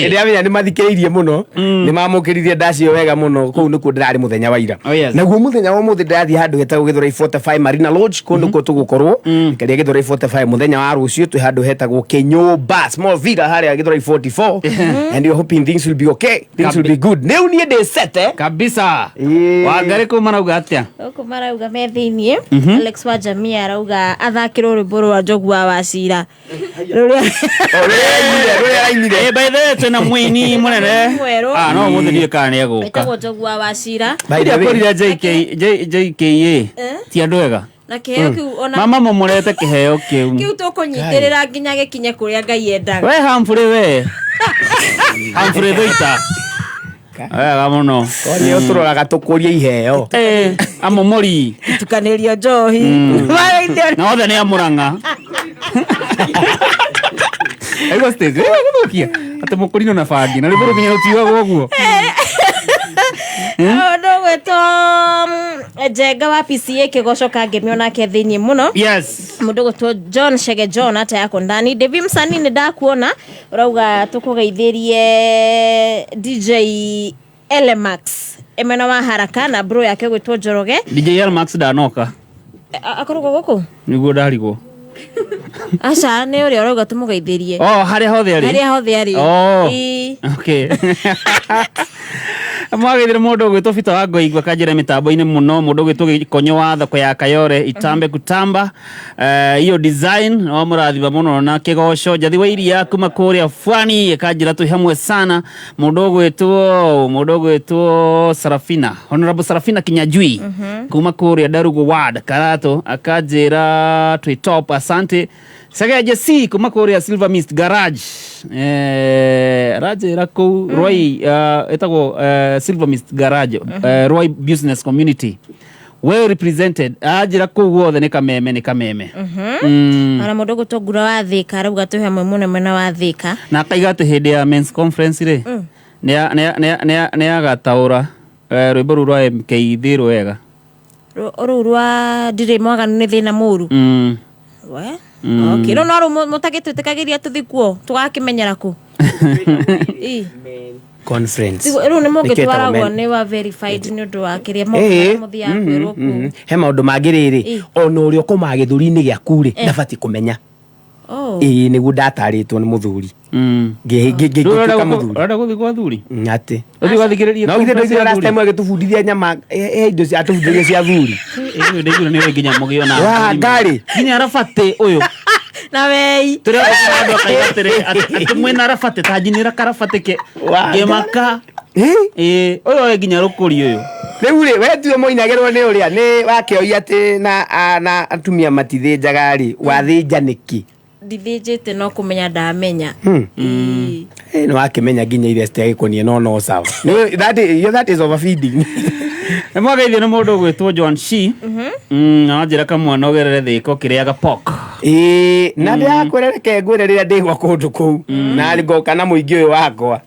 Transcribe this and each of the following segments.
Ndia menya ni mathikiririe muno ni mamukiririe ndacio wega muno kuu niku ndirari muthenya wa ira naguo muthenya wa muthi ndathi handu hetagwo Githurai 45 Marina Lodge kundu ko tugukorwo karia Githurai 45 muthenya wa rucio twi handu hetagwo Kinyumba small villa haria Githurai 44 and you hoping things will be okay, things will be good. New ni de set kabisa Wangari ko marauga atia ko marauga me thinie Alex wa jamii arauga athakirwo rwimbo rwa Njogu wa Wacira ruria by the way tena mwini munene no muthiri kana ni aguka etagwo Njogu wa Wacira iria korire JKA ti andu ega na kiheo kiu ona mama momorete kiheo kiu tukunyitirira nginya gikinye kuria Ngai endaga we Humphrey Thoita wega muno koni uturoraga tukuria iheo amomori tukanirio njohi na othe ni amuranga aigo stage guthukia ate mukurino na bangi na riburu kinya utiwa guguo no weto Njenga wa PCA Kigoco kangemiona ke thinie muno yes mundu gutwo John Shege John ata yako ndani Devi Msani ni ndakuona urauga tukugeithĩrie DJ Elemax emena wa haraka na bro yake gwitwo Njoroge DJ Elemax ndanoka akorwo guku niguo ndarigwo aca ni uri urauga tumugeithĩrie haria hothe ari okay Mwagithire mundu gwitwo Peter wa Ngoigwa kanjira mitambo-ini muno mundu gwitwo Konyo wa thoko ya Kayore itambe kutamba iyo design no murathiba muno na Kigoco njathi wa iria kuma kuria Fwani kanjira tu hamwe sana mundu gwitwo Sarafina Honorable Sarafina Kinyajui kuma kuria Darugo Ward Karato akanjira twi top asante Sega Jesse kuma kuria Silver Mist Garage Raje rako Roy etagwo Silver Mist Garage Roy Business Community well represented ajira ko guothe ni kameme ana mundu gutogura wa Thika arauga tu hamwe muno mena wa Thika na kaiga tu hede ya men's conference ri ne agataura rwimbo rwa MKD rwega rwa ndire mwaga ni thina muru we okay no mutagitwitikagiria tuthikuo tugakimenyera ku conference ru ni mungi twaragwo ni wa verified ni undu wa kiria muthia kwirwo ku he maundu mangiriri ona uri okoma githuri-ini giaku ri ndabati kumenya niguo ndataritwo ni muthuri ngituka muthuri rada guthi kwa thuri ati uthi gathikiririe no githe ndio last time agitubundithia nyama indo cia atubundithia cia thuri ndio ni nginya mugio na wa ngari nginya arafate uyu na wei tira andu akaitere ati mwena arafate tajinira karafate ke gemaka uyu nginya rukuri uyu riu ri wetuwe moinagerwo ni uria ni wakeoi ati na atumia matithinjaga ri wathinja niki ndithinjite no kumenya ndamenya no akimenya nginya ile stage no sawa that is overfeeding Mwagaithio ni mundu gwitwo John Shi na njira kamwana ogerere thiko kiriaga pok na ndiakwerereke ngwire riria ndigwa kundu kuu na aligoka na muingi uyu wakwa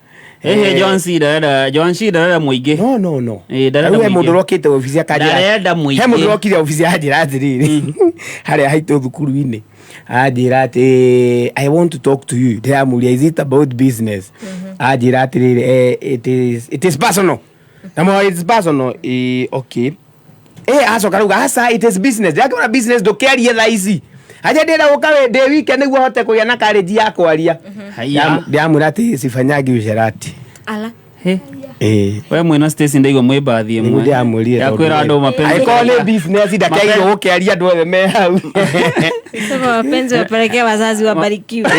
John Shi dara muingi no we mundu rokite ofisi akajira he mundu rokire ofisi ajira atiriri haria haitu thukuru-ini ajira ati I want to talk to you ndiamuria is it about business ajira atiriri it is personal Namo it's personal okay asoka ruga asa it is business yakona business do carry tha ici aje ndira ukawe de weekend niguo hote kugia na courage ya kwaria ndiamura ati sifanyagi usherati ala we mwena station ndaigo mwe bathi imwe ndiamurie yakwira andu mapenzi I call it business ndakaigo gukiaria andu othe me hau sema mapenzi wapelekea wazazi wabarikiwe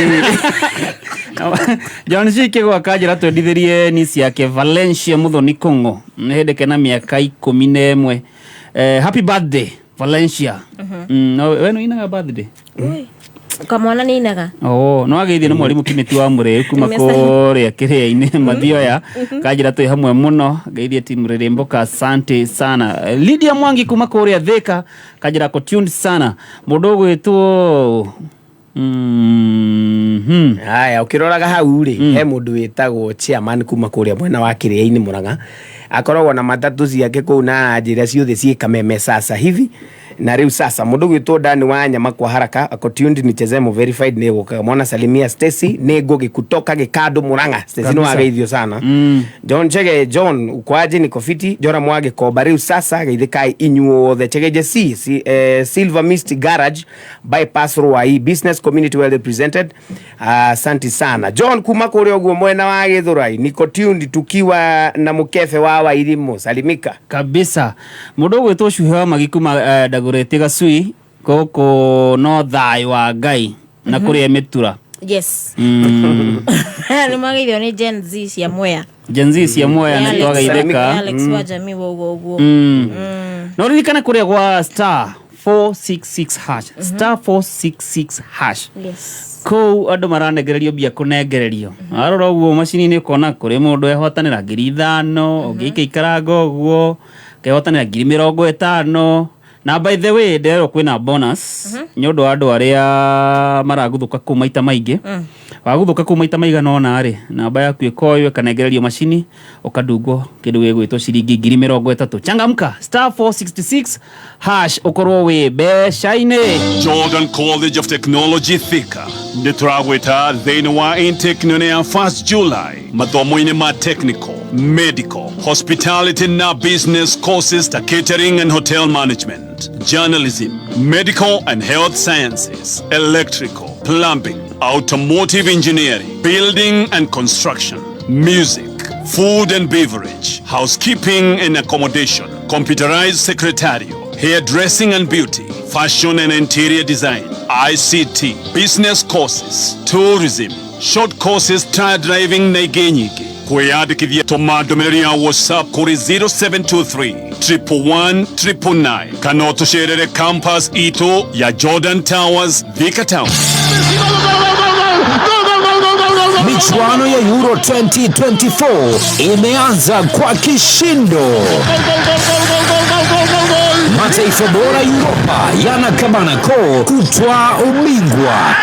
John Shi Kigo akajira twendithirie ni ciake Valencia Muthoni Kongo hindike na miaka 11 happy birthday Valencia no we no inaga birthday kamwana ni inaga no ageithie ni mwarimu Kimeti wa Mure kuma koria kiria-ini mathioya kajira twi hamwe muno geithie timu Ririmboka asante sana Lydia Mwangi kuma koria Thika kajira ko tuned sana mundu gwitwo haya ukiroraga hau ri he mundu witagwo chairman kuma kuria mwena wa Kiria-ini Murang'a akoragwo na matatu ciake kuu na njira ciothe ciĩ Kameme sasa hivi na riu sasa mundu gwitwo Dani wa Nyama kwa haraka tuned ni Chezemo verified ni guka mwana Salimia Stacy ni ngugi kutoka Gikadu Murang'a Stacy no ageithio sana John Chege John ukwaje ni kofiti Jora Mwage Koba riu sasa geithikai inyuo the Chege Silver Mist Garage bypass Ruai business community well represented. Asante sana John kuma kuri oguo mwena wa Githurai niko tuned tukiwa na mukefe wa Wairimu salimika kabisa mundu gwitwo Shuhe magikuma Dagoreti Gacui koko no thai wa Ngai na kuri Emitura. Yes. Ni magithio ni Gen Z cia Mwea. Gen Z cia Mwea na twageitheka Alex wa jamii wogo. No ririkana kuri gwa star 466 hash star 466 hash. Yes. Ko andu maranegererio bia kunegererio arora uguo macini ni kona kuri mundu ehotanira 5,000 ugike ikarago uguo kehotanira 50,000 na by the way ndero kwina bonus nyondo andu aria maraguthuka ku maita maingi waguthuka ku maita maigana ona ri namba yaku ikoyo kanegererio macini ukadungo kindu gigwitwo ciringi 30,000 changamka star 466 hash ukorwo wi beshaine. Jordan College of Technology Thika nituragwita thini wa intake nene ya 1st July mathomo-ini ma technical, medical, hospitality na business courses ta catering and hotel management, journalism, medical and health sciences, electrical, plumbing, automotive engineering, building and construction, music, food and beverage, housekeeping and accommodation, computerized secretarial, hairdressing and beauty, fashion and interior design, ICT, business courses, tourism, short courses, tire driving na igenyiki. Kwiyandikithia tuma ndumiriri ya WhatsApp kuri 0723 111 999 kana utusherere campus ito ya Jordan Towers Thika Town. Michuano ya Euro 2024 imeanza kwa kishindo. Mataifa bora Europa yanakabana koo kutwaa ubingwa.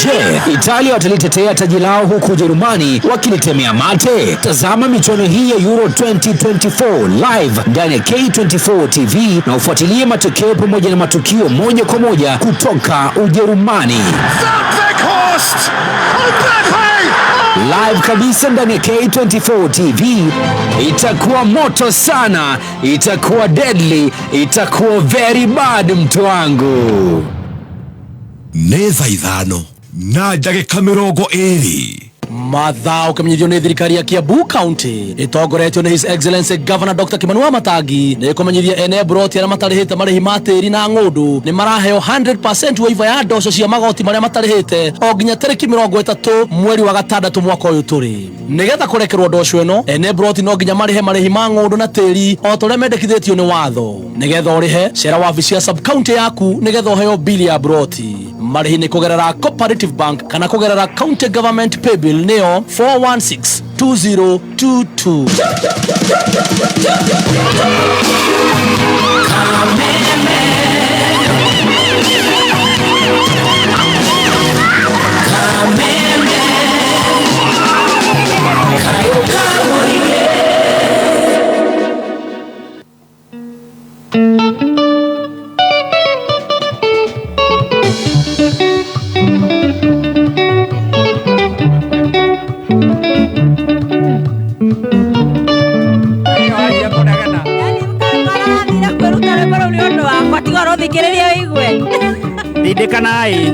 Je, Italia watalitetea taji lao huku Ujerumani wakilitemea mate? Tazama michuano hii ya Euro 2024 live ndani ya K24 TV na ufuatilie matokeo pamoja na matukio moja kwa moja kutoka Ujerumani. Live kabisa ndani ya K24 TV. Itakuwa moto sana, itakuwa deadly, itakuwa very bad mtu wangu. Neza ithano na ndagika 20 Mathao kamenyithio ni thirikari ya Kiambu County itongoretio ni His Excellency Governor Dr. Kimanua Matangi ni kumenyithia ene broti ara matarihite marihi matiri na ng'undu ni maraheo 100% waiva ya ndoco cia magoti maria matarihite o nginya tariki 30 mweri wa gatandatu mwaka uyu turi nigetha kurekerwo ndoco eno ene broti no nginya marihi ma ng'undu na tiri o tore mendekithitio ni watho nigetha urihe cera wabici ya sub county yaku nigetha uheo bili ya broti marihi ni kugerera Cooperative Bank kana kugerera County Government Paybill neo 4162022. Didekanai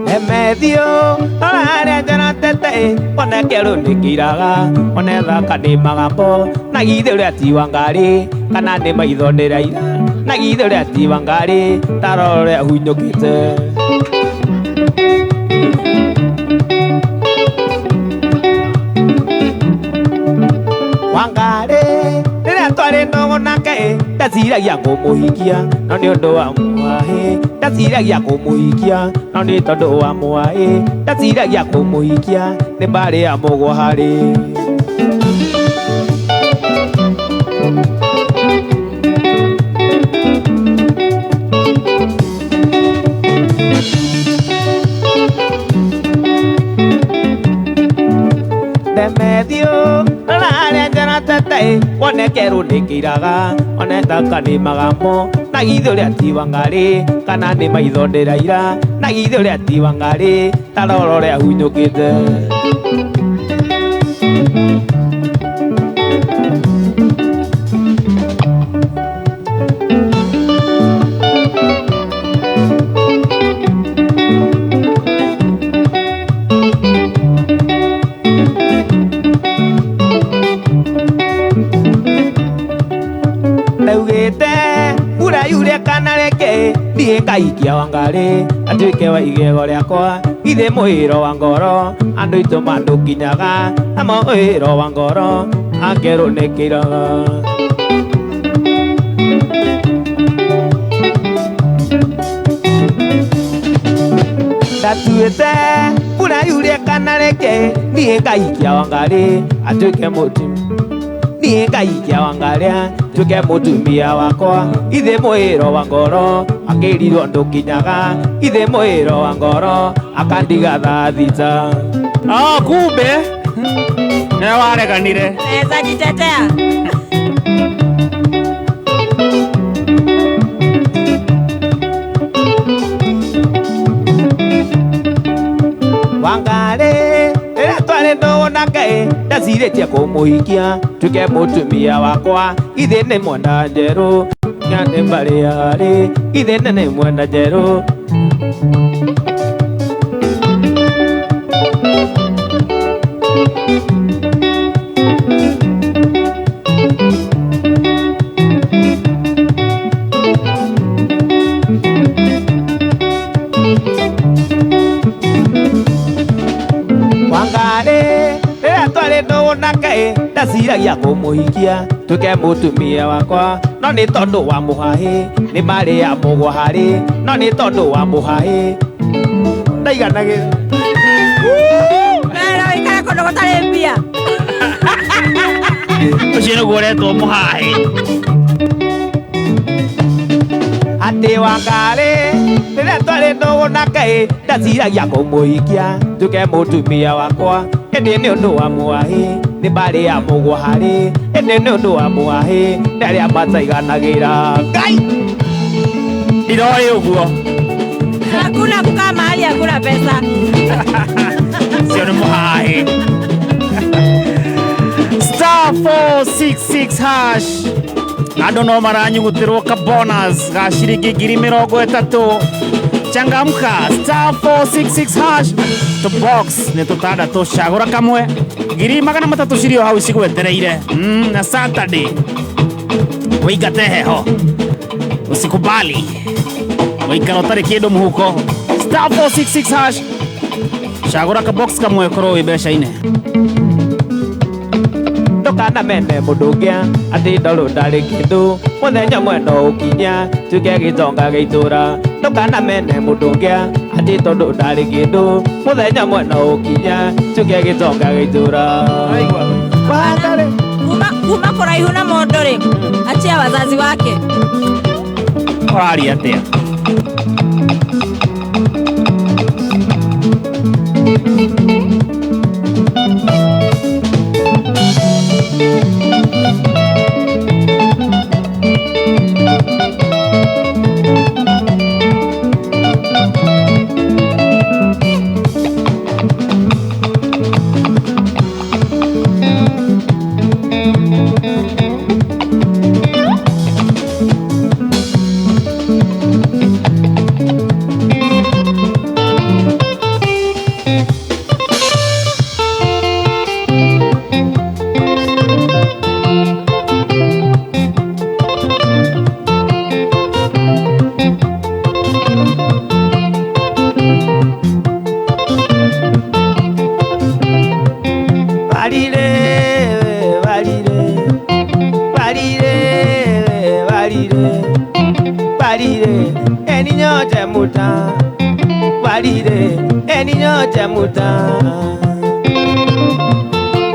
Emethio Olare jana tete One kero nikiraga One thaka ni magambo Na githe uria ti wangari Kana ni maitho ni raira Na githe uria ti wangari Taro uria hunyukite Wangari Rĩrĩa twarĩ ndogo nake ndaciragia kũmũhikia no nĩ ũndũ wa mwaĩ ndaciragia kũmũhikia no nĩ tondũ wa mwaĩ ndaciragia kũmũhikia nĩ mbarĩ ya mũgwa harĩ Demetio, la jana tete, one kero nekiraga, one takani magamo, nagido le ativangare, kanane maido de raira, nagido le ativangare, taloro le ahuino kete. Kaikia wangare atuike wa igego riakwa ithe muhiro wa ngoro andu itu mandukinyaga amo muhiro wa ngoro angero nekiraga datuete pura yuria kanareke nie kaikia wangare atuike mutu nie kaikia wangare tuke mutumia wakwa ithe muhiro wa ngoro akiririo ndukinyaga ithe muhiro wa ngoro akandiga thita kumbe ne wareganire eza jitetea wangare tware ndonake ndacirĩtie kũmũhikia tuke mũtumia wakwa ithe nĩ mwana njerũ nyane mbarĩ yarĩ ithe nĩ mwana njerũ ndaciragia kũmũhikia tuke mũtumia wakwa no nĩ tondũ wa mũhahĩ nĩ marĩ ya mũgwa harĩ no nĩ tondũ wa mũhahĩ ndaiganagĩra mera ikara kũndũ gũtarĩ mbia ũcio nĩguo ũretwo mũhahĩ atĩ Wangari rĩrĩa twarĩ ndũgũ nake ndaciragia kũmũhikia tuke mũtumia wakwa ĩndĩ nĩ ũndũ wa mũhahĩ nĩ mbarĩ ya mũgwa harĩ ĩndĩ nĩ ũndũ wa mũhahĩ nĩ arĩa mataiganagĩra Ngai ndiroi ũguo hakuna kukaa mahali hakuna pesa sio nĩ mũhahĩ star 466 hash andũ no maranyugutĩrwo ka bonus ga ciringi 30,000 changamka star 466 hash to box nĩ tũtandatũ cagũra kamwe 3,300 cirio hau cigwetereire na Saturday wĩingate heho usikubali wĩikara ũtarĩ kĩndũ mũhuko star 466 hash cagũra ka box kamwe korwo wĩ mbeca-inĩ ndũkana mene mũndũ ũngĩ atĩ ndorũ ndarĩ kĩndũ mũthenya mwena ũkinya tuke gĩtonga gĩitũra ndũkana mene mũndũ ũngĩ atĩ tondũ ndarĩ kĩndũ mũthenya mwena ũkinya tuke gĩtonga gĩitũra kuma kũraihu na mũndũ rĩ achia wazazi wake ũraria atĩa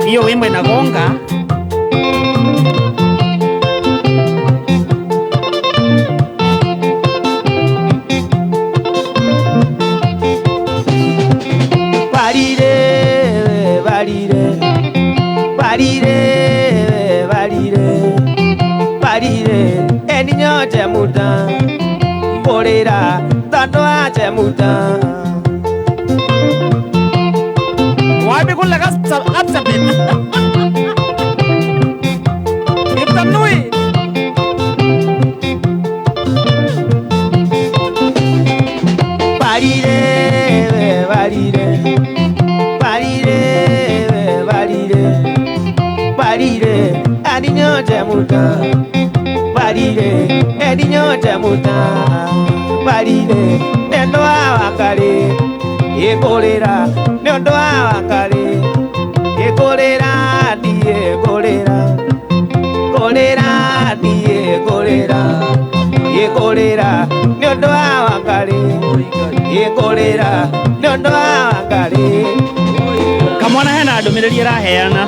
hiyo wimbo inagonga barire barire eni nyote muta korera tando ache muta wapi kula kapsa bin itanui barire eni nyote muta barire eni nyote muta barire nendo awakare ekorera nendo awakare ekorera die korera korera die korera ekorera nendo awakare ekorera nendo awakare kamwana hena ndumiriri araheana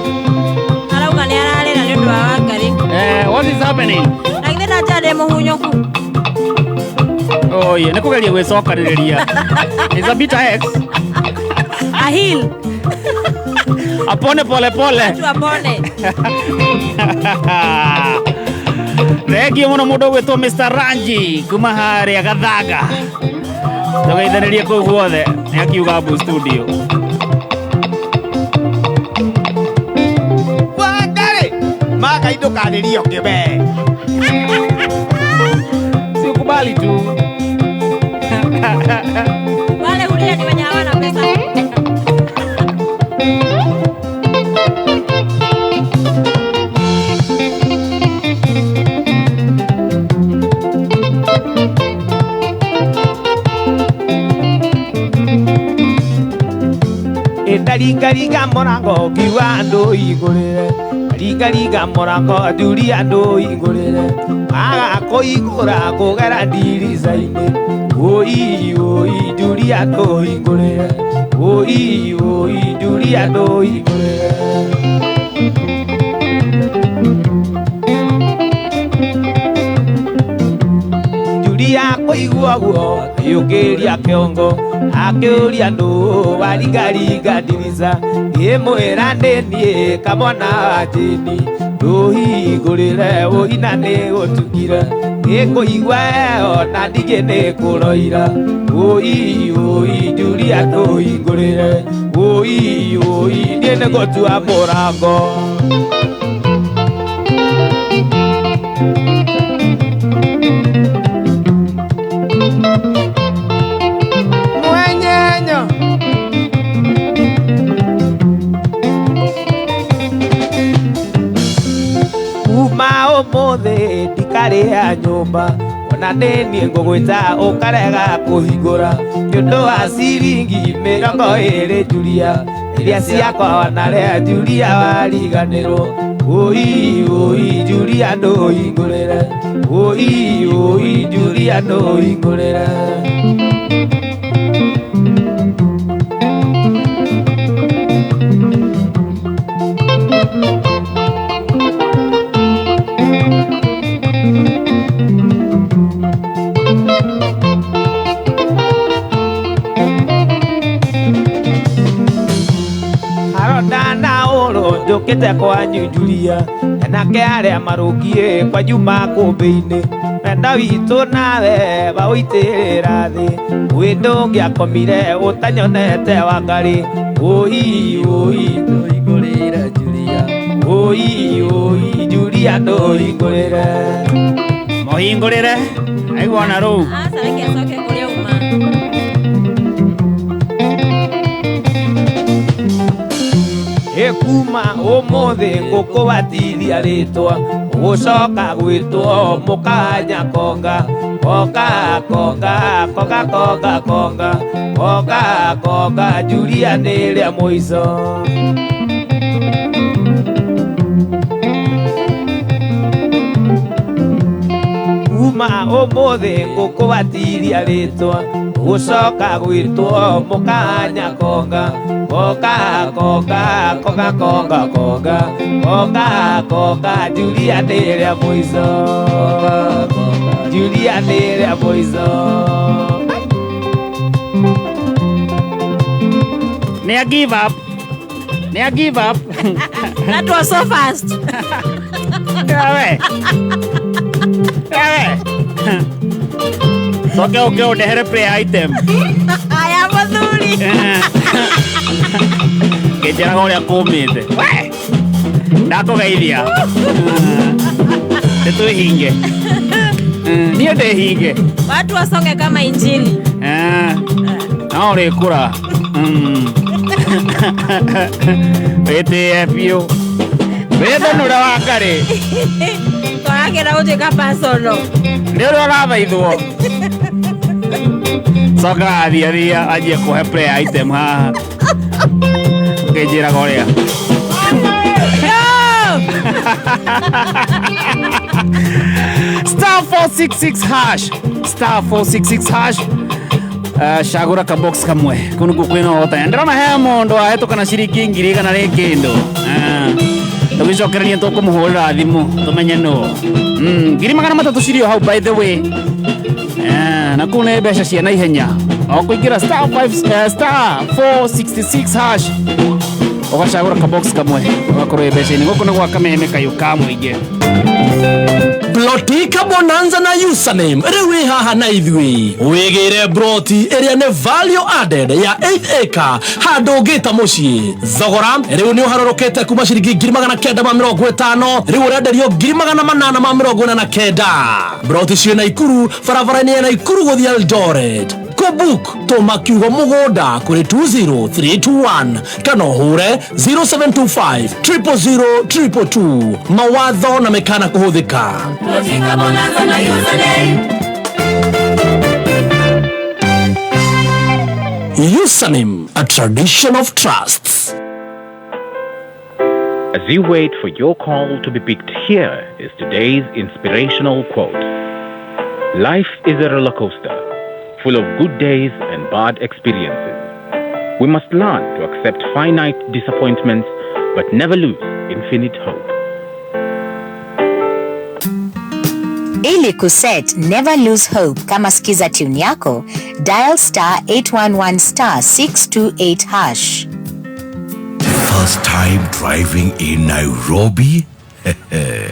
arauga ni ararira ni undu wa Wangari. What is happening? Like that jade muhunyoku. Oh yeah, nikugeria gwicokaniriria. Is a bit X. A hill. Apone pole pole. Tu apone. Regi muno mundu gwitwo Mr. Ranji kuma haria Gathaga. Tugeithanirie kuu guothe ni akiuga Abu Studio. Maka indo kanirio kibe. Sikubali tu. Wale hulia ni wenye hawana pesa. Riga morango kiwa ndo igurire riga morango duria ndo igurire aga koigura kugera ndiriza-ini oi duria ndo igurire oi duria ndo igurire duria koigua guo yukiria kiongo akiuria ndu warigariga ndiriza imwira ndenie kamwana wajini nduhingurire uina ni gutugire ikuigua ona ndige ni kuroira oi nduria nduhingurire oi ndie ni gutua murango mothe ndikaria nyumba ona nenie ngugwita ukarega kuhingura nĩũndũ wa ciringi 20 Julia iria ciakwa wanaria Julia wariganĩrwo oi Julia ndũhingũrĩre oi Julia ndũhingũrĩre njũkĩte kwanyu Julia enake arĩa marũngiĩ kwanyu makũmbĩ-inĩ wenda witũ nawe baũitĩrĩra thĩ wĩ ndũngĩakomire ũtanyonete Wangari oi ndũhingũrĩre Julia oi Julia ndũhingũrĩre mũhingũrĩre aigua na rũu aca reke acoke kũrĩa uma ekuma umuthi ngukubatithia ritwa gucoka gwitwo mukanya konga konga konga konga konga konga konga konga Julia nĩ rĩa mũico kuma umuthi ngukubatithia ritwa gucoka gwitwo mukanya konga konga konga konga konga konga konga konga Julia nĩ rĩa mũico Julia nĩ rĩa mũico nĩ a give up I give up. That was so fast. Okay, dehere pre item. Aya madhuri. Kejera goria kumite. Ndako gaidia. Tetu hinge. Niyo de hinge. Watu wasonge kama injili. Na ore kura. PTFU. Wedo nura wakare. Korake na ujeka pasono. Ndio rava idhuo. Soka adia aje kuhe play item ha. Kejira goria. Star 466 hash. Star 466 hash. Shagura ka box kamwe. Kunu kukwino ota. Ndrona he mondo ahetuka na shiriki ngiri kana re kendo. Tugicokerania tukumuhurira thimu tumenye no. Ngiri magana matatu cirio hau by the way. Na kuna mbeca cia na ihenya. O kuingira star 466 hash. Ugacagura ka box kamwe. Ugakorwo mbeca ni guku ni gwa kameme kayo kamwinge. Blotika bonanza na username rewe haha na ithui wigire broti area ne value added ya 8 acre hado gita mucii thogora rewe ni uharorokete kuma ciringi 950 rewe urenderio 849 broti cio na Ikuru barabara-ini ya Ikuru guthii Eldoret Kobuk tuma kiugo mugonda kuri 20321 kana hure 0725 00022 mawatho na mekana kuhuthika. Username, a tradition of trusts. As you wait for your call to be picked, here is today's inspirational quote. Life is a roller coaster, full of good days and bad experiences. We must learn to accept finite disappointments, but never lose infinite hope. Ili kuset never lose hope kama skiza tune yako, dial star 811 star 628 hash. First time driving in Nairobi?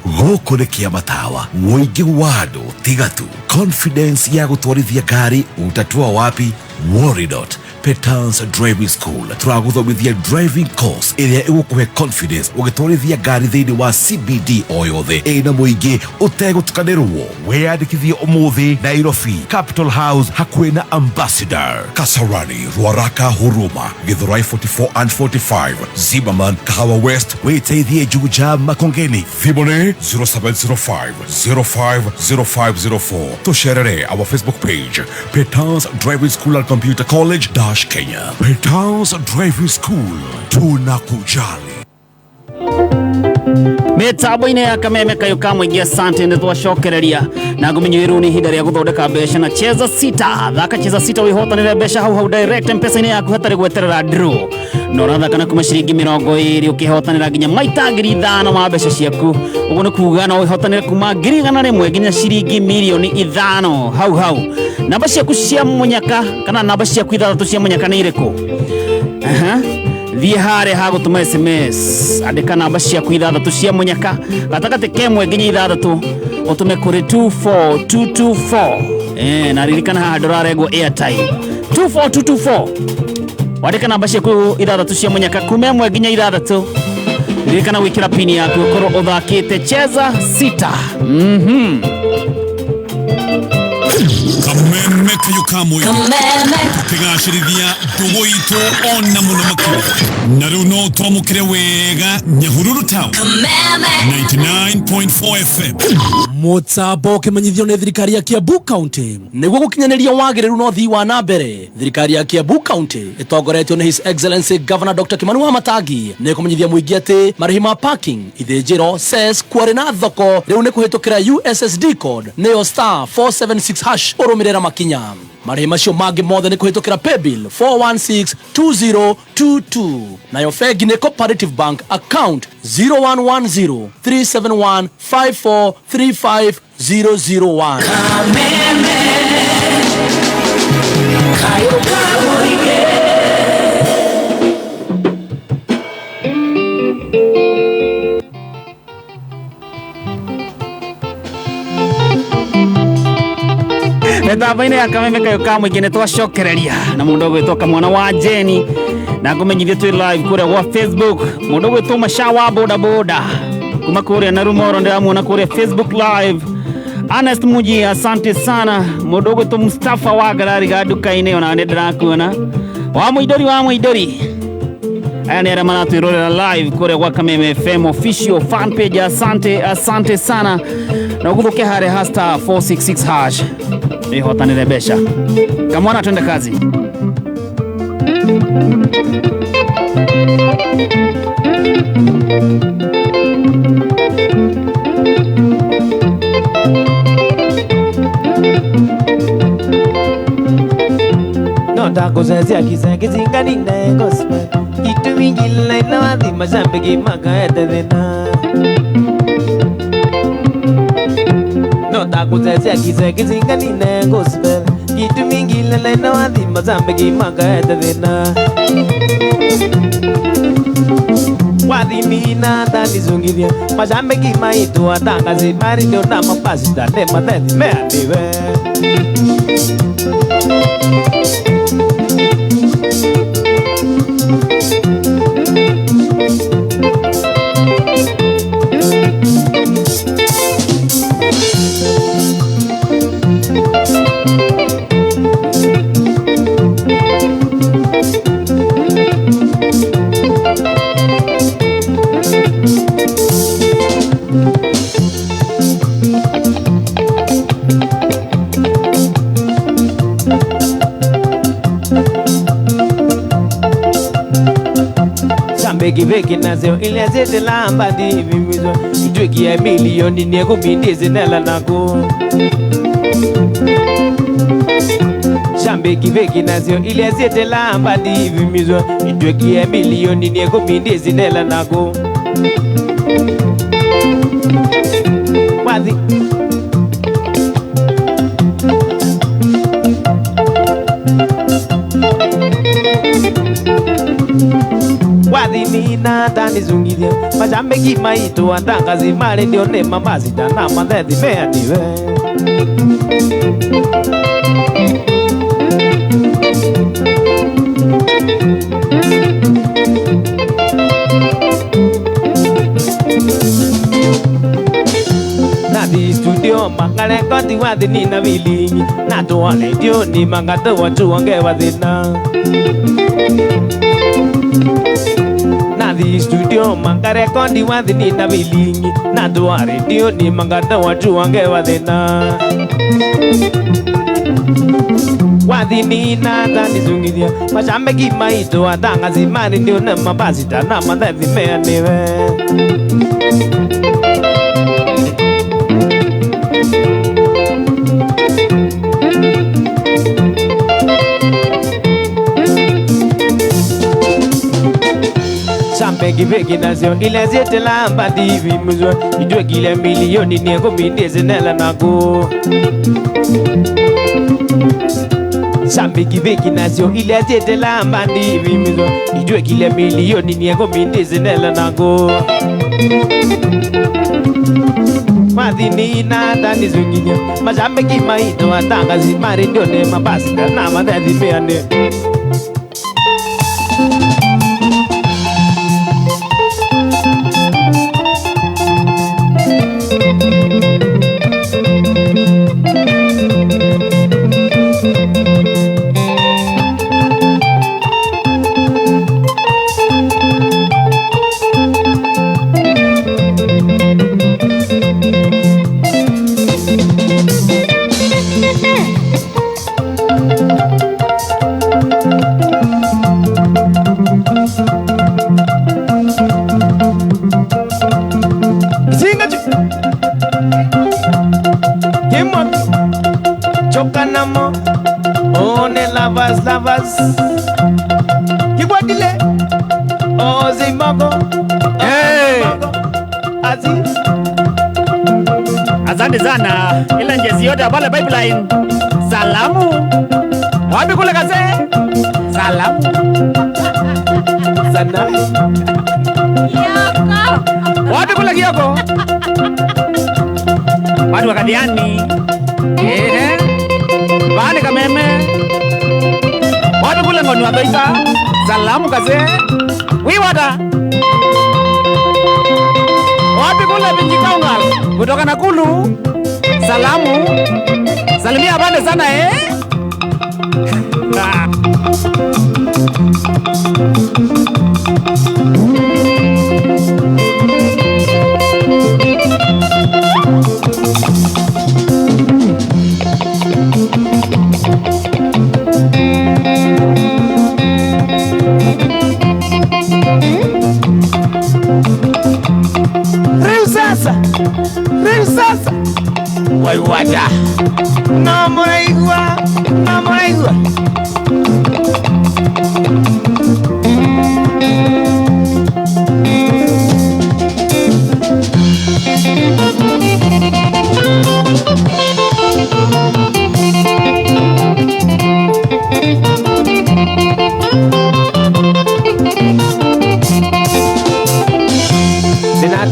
Goko ne Kiamatawa, mwingi wado, tigatu, confidence ya gutwarithia gari, utatua wapi? Worry not. Petans Driving School turaguthomithia driving course iria igukuhe confidence ugitwarithia gari thiini wa CBD o yothe ina muingi utegutukanirwo weyandikithie umuthi Nairobi Capital House hakuhi na Ambassador Kasarani Ruaraka Huruma Githurai 44 and 45 Zimmerman Kahawa West weteithie Juja Makongeni thimone 0705 050504 tusherere our Facebook page Petans Driving School and Computer College Kenya. Petans Driving School, tunakujali. Mitambo-ini ya kameme kayo kamwingi asante ni twacokereria na ngumenyo ni ihinda ria guthondeka mbeca na cheza sita thaka cheza sita wihotanire mbeca hau direct mpesa-ini yaku hatari gweterera draw no rathaka na kuma ciringi 20 ukihotanira nginya maita 5,000 ma mbeca ciaku uguo ni kuga no wihotanire kuma 1,000 nginya ciringi milioni 5 hau namba ciaku cia munyaka kana namba ciaku ithathatu cia munyaka ni iriku thie hare ha gutuma SMS andika namba ciaku ithathatu cia munyaka gatagati kemwe nginya ithathatu utume kuri 24224 na ririkana haha nduraregwo airtime 24224 wandika namba ciaku ithathatu cia munyaka kuma imwe nginya ithathatu ririkana gwikira pini yaku ukorwo uthakite cheza sita kameme kayo kamwe kigashirithia ndugu itu ona muno makuru na riu no twamukire wega Nyahururu Town 99.4 FM Mutambo kimenyithio ni thirikari ya Kiambu County niguo gukinyaniria wagiriru no thii wa na mbere. Thirikari ya Kiambu County itongoretio ni His Excellency Governor Dr. Kimanua Matangi ni kumenyithia muingi ati marihi ma parking ithinjiro cess kwari na thoko riu ni kuhitukira USSD code neo star 476 hash urumirira makinya. Marihi macio mangi mothe ni kuhitukira paybill 4162022 nayo bengi ni Cooperative Bank account 0110 371 5435001. Metabaine ya kameme kayo kamwe kine twashokereria na mundu gwitoka mwana wa Jeni na kumenyithia twi live kure wa Facebook mundu gwitwa Mashawa boda boda kuma kure na Rumoro ndiramwona kure Facebook live. Honest Muji, asante sana. Mundu gwitwa Mustafa wa garari ga duka-ini ona ndirakuona wa muidori aya ni aramana twirorera live kure wa Kameme FM official fan page. Asante sana na uguthuke hare hasta 466 hash ihotanire besha kamwana twende kazi. Nota kuzazia kizinga nina gospel itu mingila ina wathi mashambe kimaka etedena. Nota kuzazia kizinga nina gospel itu mingila ina wathi mashambe kimaka etedena. Wathi mina tani zungivya mashambe kima itu atanga zimari ndio na mapasi tane matezi meadiwe. Veki nazio ile zete lamba di vimizwa itweki ya milioni ni kubindizi nela nako. Shambeki veki nazio ile zete lamba di vimizwa itweki ya milioni ni kubindizi nela nako. Wazi nina tani zungivya mashambe kima itu atanga zimari ndio ne mamazi tana madedi meadiwe. Nadi studio mangale koti wathi nina vilingi na tuone dio ni mangata watu wange wathina. Nadi studio mangare kondi wathi nina vilingi na tuare dio ni mangata watu wange wathina. Wathi nina tani zungithia mashambe kima itu atanga zimari ndio na mabasi tana mathethi meaniwe. Veki nazio ile zete lamba divi muzwa idwe kile milioni ni kubindizi nela nako. Shambeki veki nazio ile zete lamba divi muzwa idwe kile milioni ni kubindizi nela nako. Wathi nina tani zunginya mashambeki maito atanga zimari ndio ne mabasi na mathethi meane. Chokanamo, one lavas, Kiguadile, oh Zimbabwe, hey, Azi, asante sana ila njezi yote ya pale pipeline. Salamu wapi kule kaze? Salamu sana yako Mwaru Akadiani. Bani kameme. Wapi kule ngoni wa baisa. Salamu kaze. Wiwada. Wapi kule Binjikaungal. Kutoka Nakulu. Salamu. Salimia abande sana Reu sasa. Wai wada. No moraigua.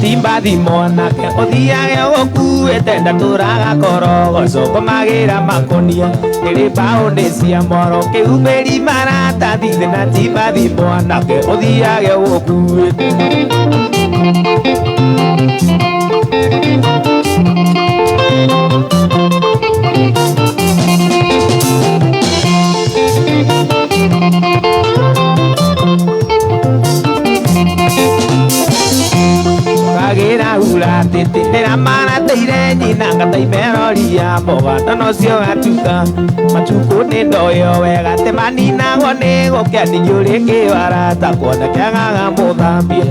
Timba di mona ke odiage okuete ndaturaga korogo soko magira makonia ere baonesia moro ke uberi marata di na timba di mona ke odiage okuete Agera ura tete era mana teire nyina ngata imeroria boga tono cio gatuka machuko ne ndoyo wega te manina gone gokia ni yure ke barata kuona kiagaga muthambia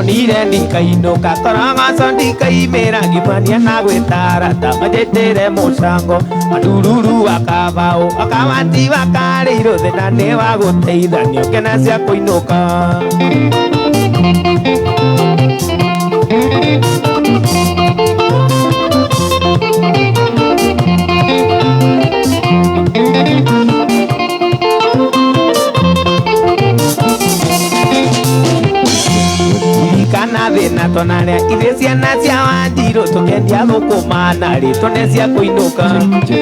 Nire ni kaino kakoranga sondi kaimera gimania na gwetara tamajetere musango madururu akabao akamati bakariro thena ne wa guteithanio kena cia kuinuka kana thina tonare ithecia na cia wanjiro tukendia thukumana ri tone cia kuinuka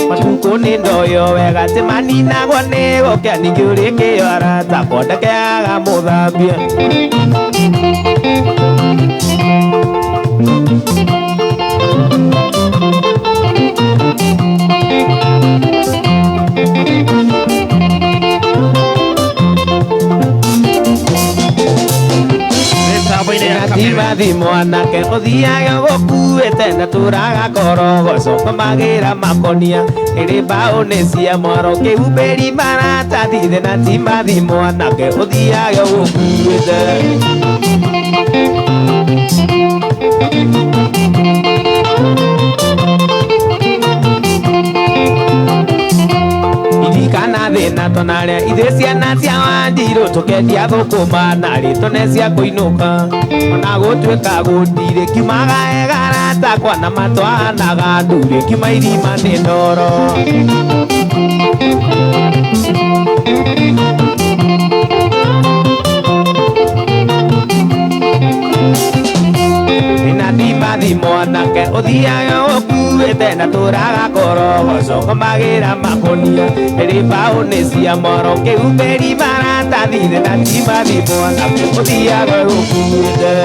matuko ni ndoyo wega te manina gone gokia ningi uri kiara ta konda kiaga muthambia Tibathi mwanake uthiage gukuite na turaga korogo soko magira makonia iri baone cia mwaro kiumberi marata thithe na tibathi mwanake uthiage gukuite Kana thina tonare ithecia na cia wanjiro tukendia thukuma ri tone cia kuinuka ona gutwika gundire kiumaga egarata kwa na matwanaga ndure kiuma irima ni ndoro ina dibathi mwanake uthiage ukuite na turaga korogo soko magira makonia iri baone cia moro kiumberi marata thithe na dibathi mwanake uthiage ukuite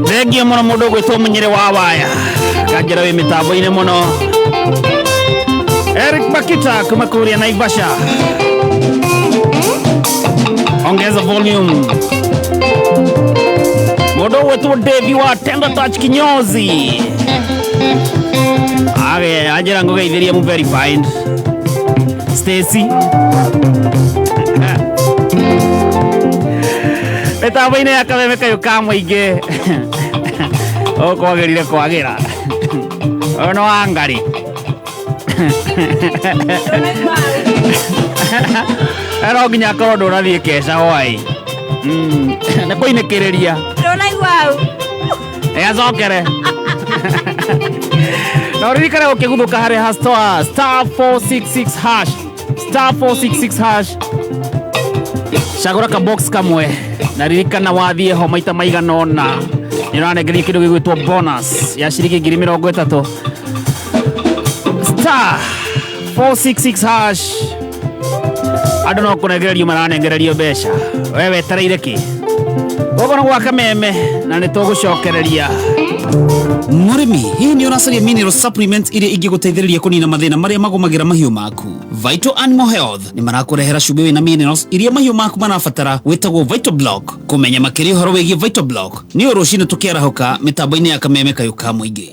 Thengia muno mundu gwitwo munyire wa waya kanjira wi mitambo-ini muno Eric Bakita kuma kuria Naivasha ongeza volume mundu gwitwo Devi wa Tender Touch Kinyozi age anjira ngugeithirie mu verified Stacy mitambo-ini ya kameme kayo ka muingi Okwagerire kwagira. Ono angari. Ero nginya korwo ndũrathiĩ keca hwaĩ. Nĩ kũinĩkĩrĩria. Ndũnaigua hau. Acokere. Na ũririkane ũkĩguthũka harĩa star 466 hash. Star 466 hash. Cagũra ka box kamwe. Na ririkana wathiĩ ho maita maigana ũna. Nĩ ũranengeria kĩndũ gĩgwĩtwo bonus ya ciringi 30,000. Star 466 hash. Andũ no kũnengererio maranengererio mbeca. Wewe wetereire kĩ? Gũkũ nĩ gwa Kameme na nĩ tũgũcokereria. Mũrĩmi, hihi nĩ ũracaria mineral supplements iria ingĩgũteithĩrĩria kũnina mathĩna marĩa magũmagĩra mahiũ maku? Vital Animal Health nĩ marakũrehera cumbĩ wĩna minerals iria mahiũ maku marabatara wĩtagwo Vital Block. Kũmenya makĩria ũhoro wĩgiĩ Vital Block nĩ rũciinĩ tũkĩarahũka mĩtambo-inĩ ya Kameme kayũ ka mũingĩ.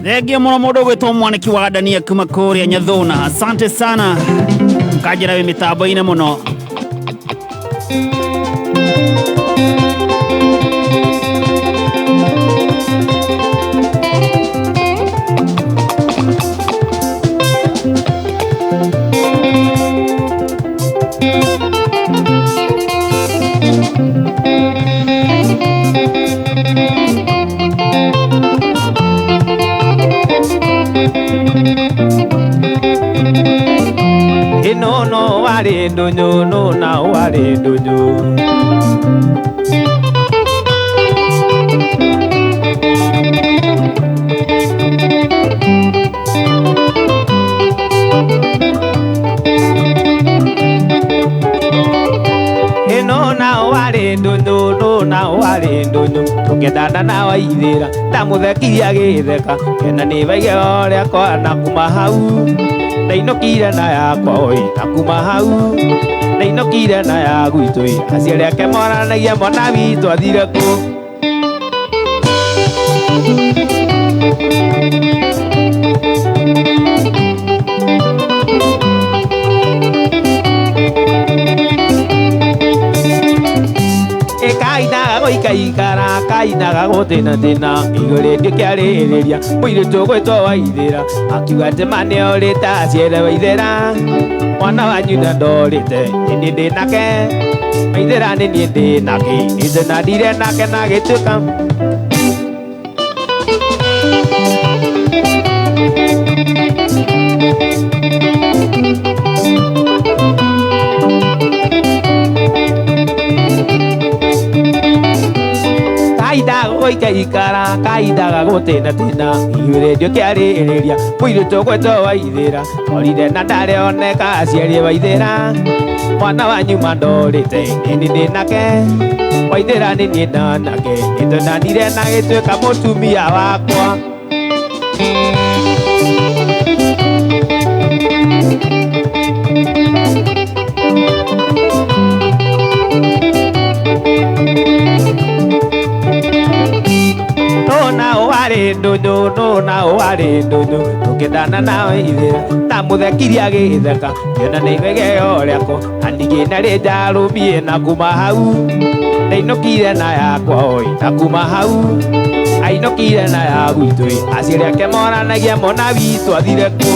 Thengia mũno mũndũ gwĩtwo Mwaniki wa Dania kuma kũrĩa Nyathũna. Asante sana. Kajira wĩ mĩtambo-inĩ mũno. No wari ndunyu no na wari ndunyu no na wari ndunyu no na wari ndunyu tukendana na waithira ndamuthekiria githeka kena ni baige oria kwa na kuma hau ndainokire na yakwa oi na kuma hau ndainokire na ya gwitũ aciari ake moranagia mwana witũ athire kũ kainaga gũikaikara kainaga gũthĩnathĩna igũrĩ ndĩkĩarĩrĩria mũirĩtu gwĩtwo Waithĩra akiuga atĩ ma nĩorĩte aciare Waithĩra mwana wanyu na ndorĩte nĩ ndĩ nake Waithĩra nĩ niĩ ndĩ nake nĩnjenanire nake na gĩtuĩka gũikaikara kaindaga gũthĩnathĩna igũrĩ ndĩkĩarĩrĩria mũirĩtu gwĩtwo Waithĩra orire na ndarĩ oneka aciari Waithĩra mwana wanyu mandorĩte nĩ ndĩ nake Waithĩra nĩ niĩ ndanake nĩtwenanire na gĩtuĩka mũtumia wakwa ndunyu no na wari ndunyu tukendana na Waithĩra ndamuthekiria gĩtheka kĩona nĩ ibege oriako andigĩ na rĩ njarũmie na kuma hau ndainũkire na yakwa oi na kuma hau ainũkire na ya gwitũ aciari ake moranagia mwana witũ athire kũ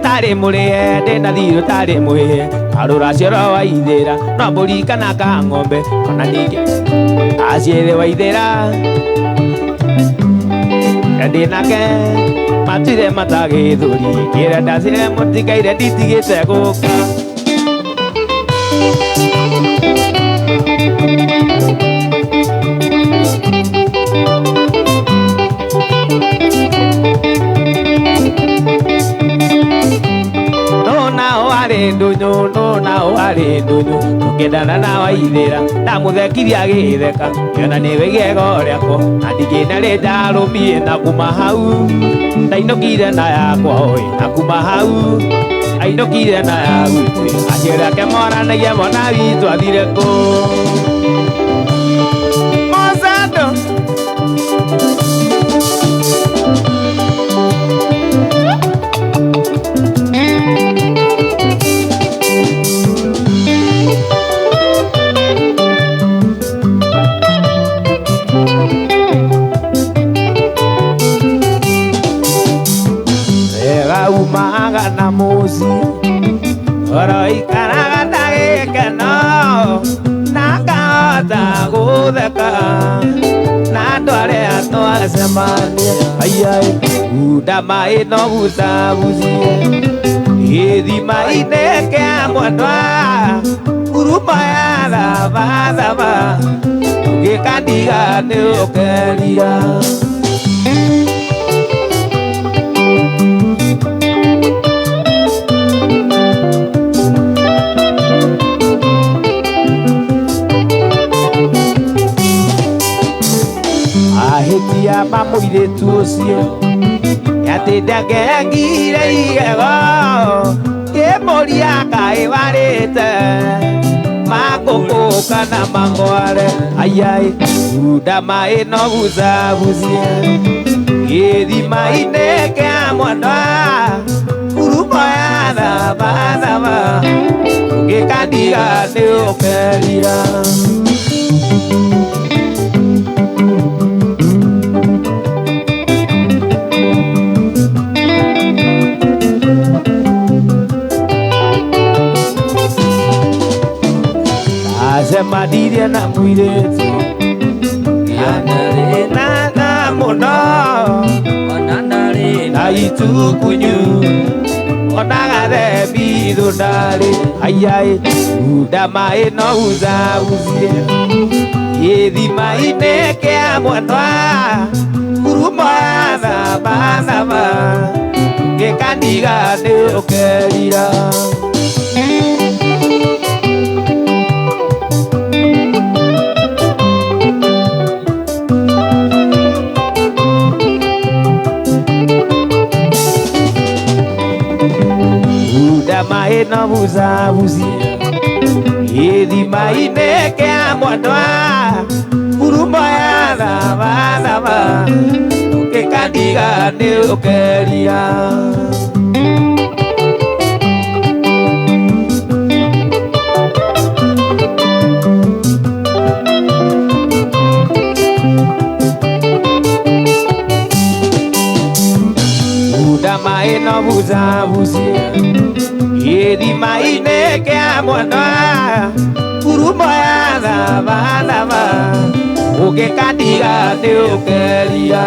tari murie ndina thiru tari mwihe aruracio rwa Waithĩra no mbũri kana ka ng'ombe ona ningĩ aciere Waithĩra ndinake matire matagĩthũri kĩrĩa ndacire mũtikaire nditigĩte gũka ndunyu warĩ ndũnyũ tũkĩendana na Waithĩra ndamũthekithia agĩtheka kĩona nĩ wĩgego rĩakwa na ndingĩnarĩ ndarũmie na kuma hau ndainũkire na yakwa oi na kuma hau ainũkire na ya gwitũ aciari ake moranagia mwana witũ athire kũ Mozando umaga na muci oroikaraga ndagĩkeno na ngahota gũtheka na andũ arĩa twacemania aiai undama ĩno gucagucie gĩthima-inĩ kĩa mwendwa ngurumo ya thabathaba ũngĩkandiga nĩ ũkeria ahĩtia mamũirĩtu ũcio atĩ ndangĩengire igego kĩmũria kaĩ warĩte makũkũ kana mangware aiai undama ĩno gucagucie gĩthima-inĩ kĩa mwendwa ngurumo ya thabathaba ũngĩkandiga nĩ ũkerira Madiria na mũirĩtu na mũno na itukunyu onaga thembithu ndarĩ aiai undama ĩno gucagucie gĩthima-inĩ kĩa mwendwa ngurumo ya thabathaba ngĩkandiga nĩ ũkerira ĩno gucagucie gĩthima-inĩ kĩa mwendwa ngurumo ya thabathaba ũngĩkandiga nĩ ũkeria undama ĩno gucagucie gĩthima-inĩ kĩa mwendwa ngurumo ya thabathaba ũngĩkandiga nĩ ũkeria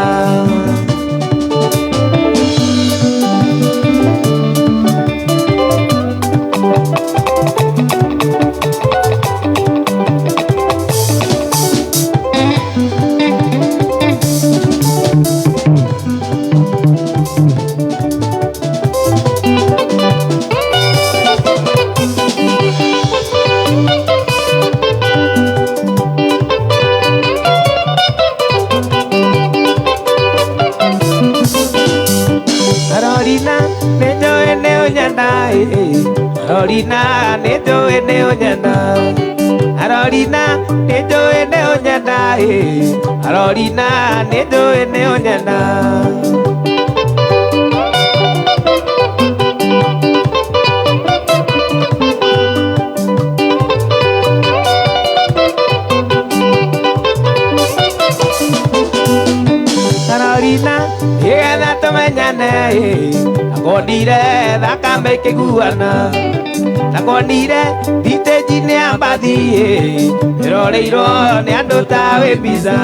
Arorina nĩnjũĩ nĩ ũnyenda Arorina nĩnjũĩ nĩ ũnyenda Arorina nĩnjũĩ nĩ ũnyenda Arorina nĩgetha tũmenyane nakondire thakame ĩkĩguana nakondire thitĩnji-inĩ ya mbathi ĩroreirwo nĩ andũ ta wĩ mbica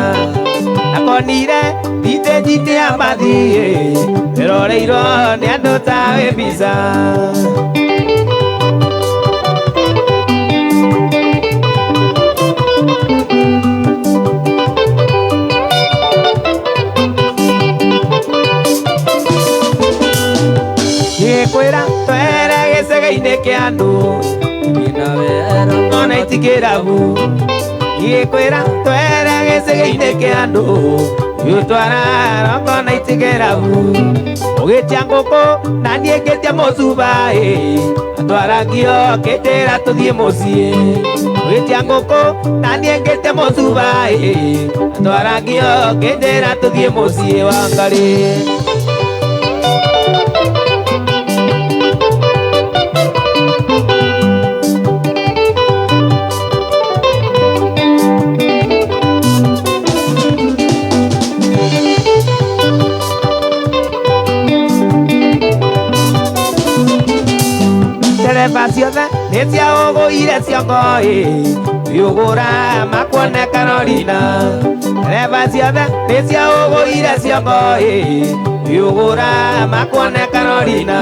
nakondire thitĩnji-inĩ ya mbathi ĩroreirwo nĩ andũ ta wĩ mbica gĩkwĩra twere gĩcege-inĩ kĩa andũ nawe rongona itikirabu Yekwera twera gesege ke andu yutwara rongona itikirabu Ogetia ngoko na nie getia mozuba atwara gio ketera tuthie mucie Ogetia ngoko na nie getia mozuba atwara gio ketera tuthie mucie Wangari Ciothe nĩcia ũgũire ciongo yũgũra makuone Carolina Reba ciothe nĩcia ũgũire ciongo yũgũra makuone Carolina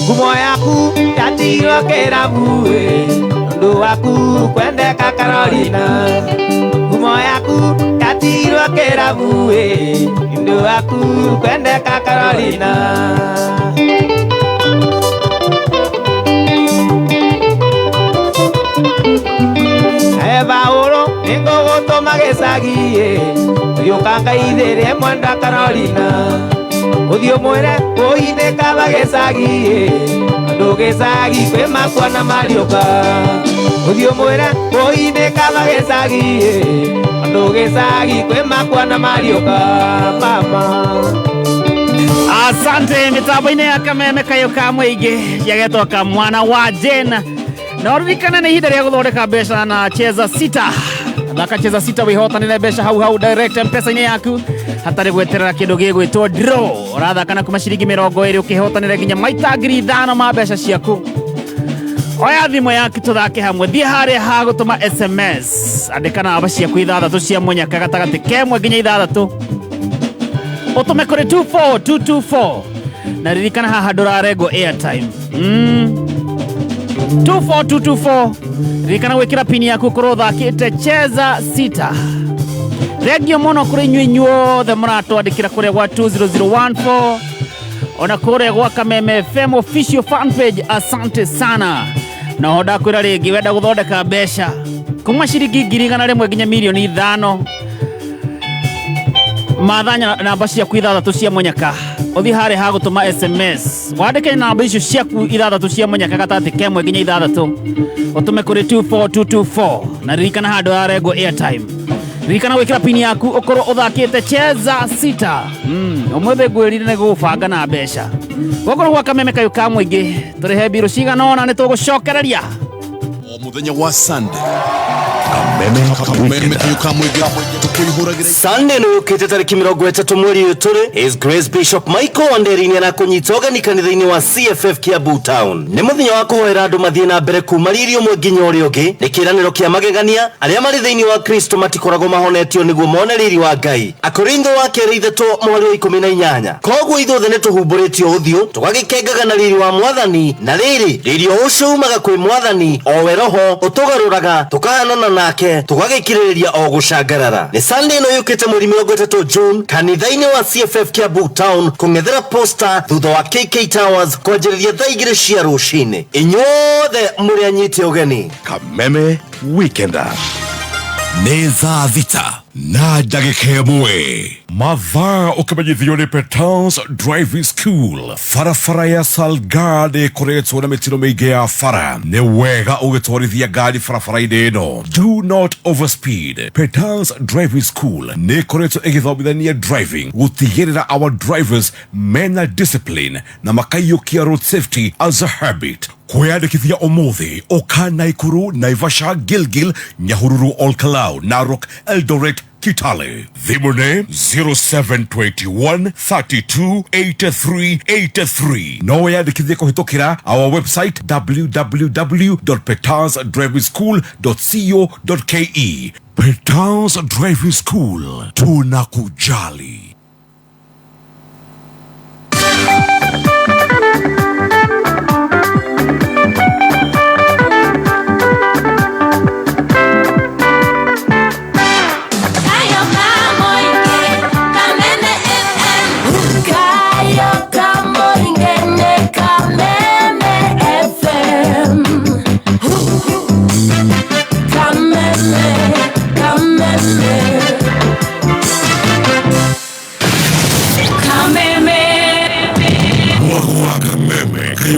Ngumo yaku yatirwo kĩrabu Ndu waku kwendeka Carolina Ngumo yaku yatirwo kĩrabu Ndu waku kwendeka Carolina Paulo nĩngũgũtũma gĩcagi Ũgĩũkanga ithĩrĩ mwenda Carolina Ũthiũ mwĩre ũinĩkaga gĩcagi Andũ gĩcagi kwĩ makwa na mariũka Ũthiũ mwĩre ũinĩkaga gĩcagi Andũ gĩcagi kwĩ makwa na mariũka Mama Asante mitambo-inĩ ya kameme kayo ka mũingĩ yagetwo ka mwana wa Jane na ũririkane nĩ ihinda rĩa gũthondeka mbeca na Cheza Sita thaka Cheza Sita wĩhotanĩre mbeca hau direct M-Pesa-inĩ yaku hatarĩ gweterera kĩndũ gĩgwĩtwo draw ũrathaka na kuma ciringi 20 ũkĩhotanĩre nginya maita 5,000 ma mbeca ciaku oya thimũ yaku tũthake hamwe thiĩ harĩa ha gũtũma SMS andĩka namba ciaku 6 cia mũnyaka gatagatĩ kemwe nginya 6 ũtũme kũrĩ 24224 na ririkana haha ndũrarengwo airtime 24224 ririkana gwĩkĩra pini yaku ũkorwo ũthakĩte Cheza Sita Regio mũno kũrĩ inyuĩ inyuothe mũratwandĩkĩra kũrĩa gwa 20014 ona kũrĩa gwa Kameme FM official fan page asante sana na hoda kwĩra rĩngĩ wenda gũthondeka mbeca kuma ciringi 100,000 nginya milioni 5 mathanya namba ciaku 6 cia mũnyaka ũthiĩ harĩa ha gũtũma SMS wandĩke namba icio ciaku 6 cia mũnyaka gatagatĩ kemwe nginya 6 ũtũme kũrĩ 24224 na ririkana handũ harengwo airtime ririkana gwĩkĩra pini yaku ũkorwo ũthakĩte Cheza Sita ũmũthĩ ngwĩrire nĩ gũbanga na mbeca gũkorwo gwa Kameme kayo ka mũingĩ tũrĩhe mbirũ cigana ona nĩ tũgũcokereria o mũthenya wa Sunday Kameme kayo ka mũingĩ Sunday no yukite tariki 30 mweri ũyũ tũrĩ His Grace Bishop Michael Wanderi na kũnyita ũgeni kanitha-inĩ wa CFF Kiambu Town nĩ mũthenya wa kũhoera andũ mathiĩ na mbere kuma riri ũmwe nginya ũrĩa ũngĩ nĩ kĩĩranĩro kĩa magegania arĩa marĩ thĩinĩ wa Kristo matikoragwo mahonetio nĩguo mone riri wa Ngai Akorintho wa 2:18 koguo ithuothe nĩ tũhumbũrĩtio ũthiũ tũgagĩkengaga na riri wa Mwathani na riri ũcio umaga kwĩ Mwathani o we Roho ũtũgarũraga tũkahanana nake tũgagĩkirĩrĩria o gũcangarara Sunday no yukite mweri 30 June kanitha-inĩ wa CFF Kiambu Town kũng'ethera posta thutha wa KK Towers kwanjĩrĩria thaa 2 cia rũcinĩ inyuothe mũrĩ anyite ũgeni Kameme Weekender nĩ thaa 6 na ndagĩka 1 mathaa ũkĩmenyithio nĩ Petals Driving School barabara ya Salgad ĩkoretwo na mĩtino mĩingĩ ya bara nĩ wega ũgĩtwarithia ngari barabara-inĩ ĩno do not overspeed Petals Driving School nĩ ĩkoretwo ĩgĩthomithania driving gũtigĩrĩra our drivers mena discipline na makaiyũkia road safety as a habit kwĩyandĩkithia ũmũthĩ ũka Naikuru Naivasha Gilgil Nyahururu Olkalau Narok Eldoret Kitale thimũ 0721 32 83 83 no wĩyandĩkithie kũhĩtũkĩra our website www.petansdrivingschool.co.ke Petals Driving School tunakujali.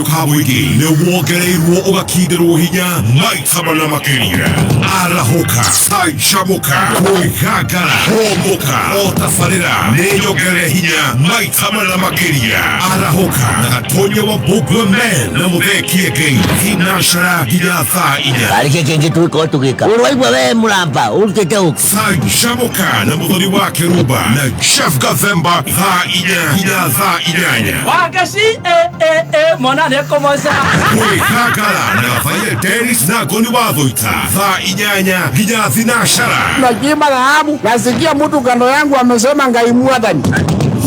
ka muigi ne wongereirwo ugakindirwo hinya maita mana makiria arahoka shamuka kuigagara homoka otafarira ne yongere hinya maita mana makiria arahoka na gatonye wa Bugwa Man na mutheki again hinashara hinya thaa inya Alike kengi tuiko tugika urwaigwa we mulamba urutete uku shamuka na muthoni wa Kiruba na Chef Gathemba thaa inya hinya thaa inyanya Wagashi mwana neko moza kuigagara na gafaye Dennis na Goni wa Thoita thaa inyanya hinya thinashara Najima dhahabu nasikia mtu kando yangu amesema ngaimua dhani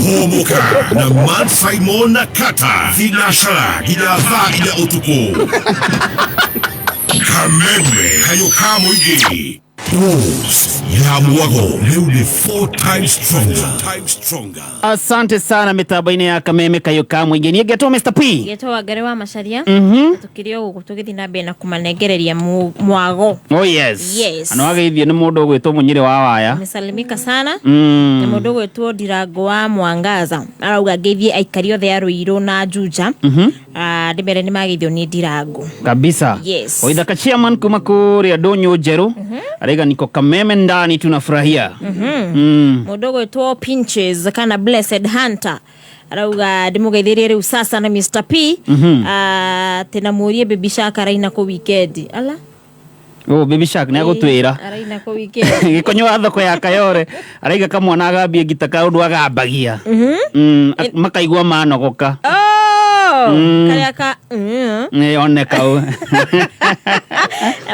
homoka na Man Simon na Kata thinashara hinya thaa inya utuku Kameme kayoka muigi Bulls ya mwago leo ni 4 times stronger. Asante sana mitabaini ya Kameme kayoka muigi ni geto Mr. P geto wagere wa macharia tukirio gutugithi na be na kumanegereria mwago. Oh yes ano ageithie ni mundu gwetwo munyire wa waya mesalimika sana ni mundu gwetwo Ndirango wa Mwangaza arauga geithie aikari othe ya Ruiru na Juja ndimere ni mageithio ni Ndirango kabisa. Yes oithaka chairman kuma kuria Donyo Jeru arega niko Kameme ndani tunafurahia mundu gwetwo Pinches kana Blessed Hunter arauga ndimugeithirie riu sasa na Mr. P tena murie Baby Shark araina ko weekend ala Baby Shark ne agutwira araina ko weekend gikonyo wa thoko ya Kayore araiga kamwana agambie gitaka undu agambagia makaigwa manogoka kariaka ne oneka u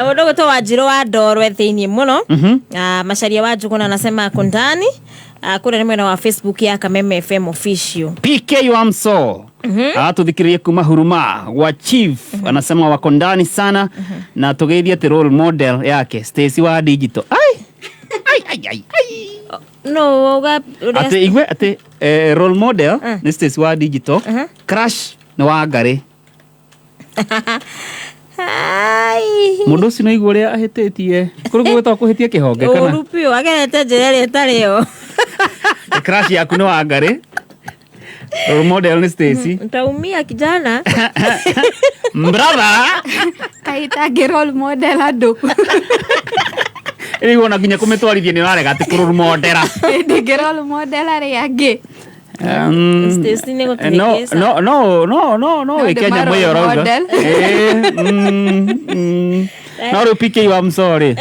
mundu gwetwo Wanjiru wa Ndorwe thiini muno macharia wa Njuguna anasema kundani kuna ni mwena wa Facebook ya Kameme FM official PK Wamso atuthikirie kuma Huruma wa Chief anasema wako ndani sana na tugeithie te role model yake Stacy wa Digital ai no ate igwe ate role model ni Stacy wa Digital Crash na wa Ngari mundu sino igore ahetetie kuri gwetwa kuhetia kihonge kana urupio agerete njere etareo Crash yaku no wa Ngari role model ni Stacy utaumia kijana brother kaita role model adu ili wona ginya kumetwarithia ni warega ati role model role model ari age Stacy ni gutunikesa no Kenya moyo roga no rupike wa msori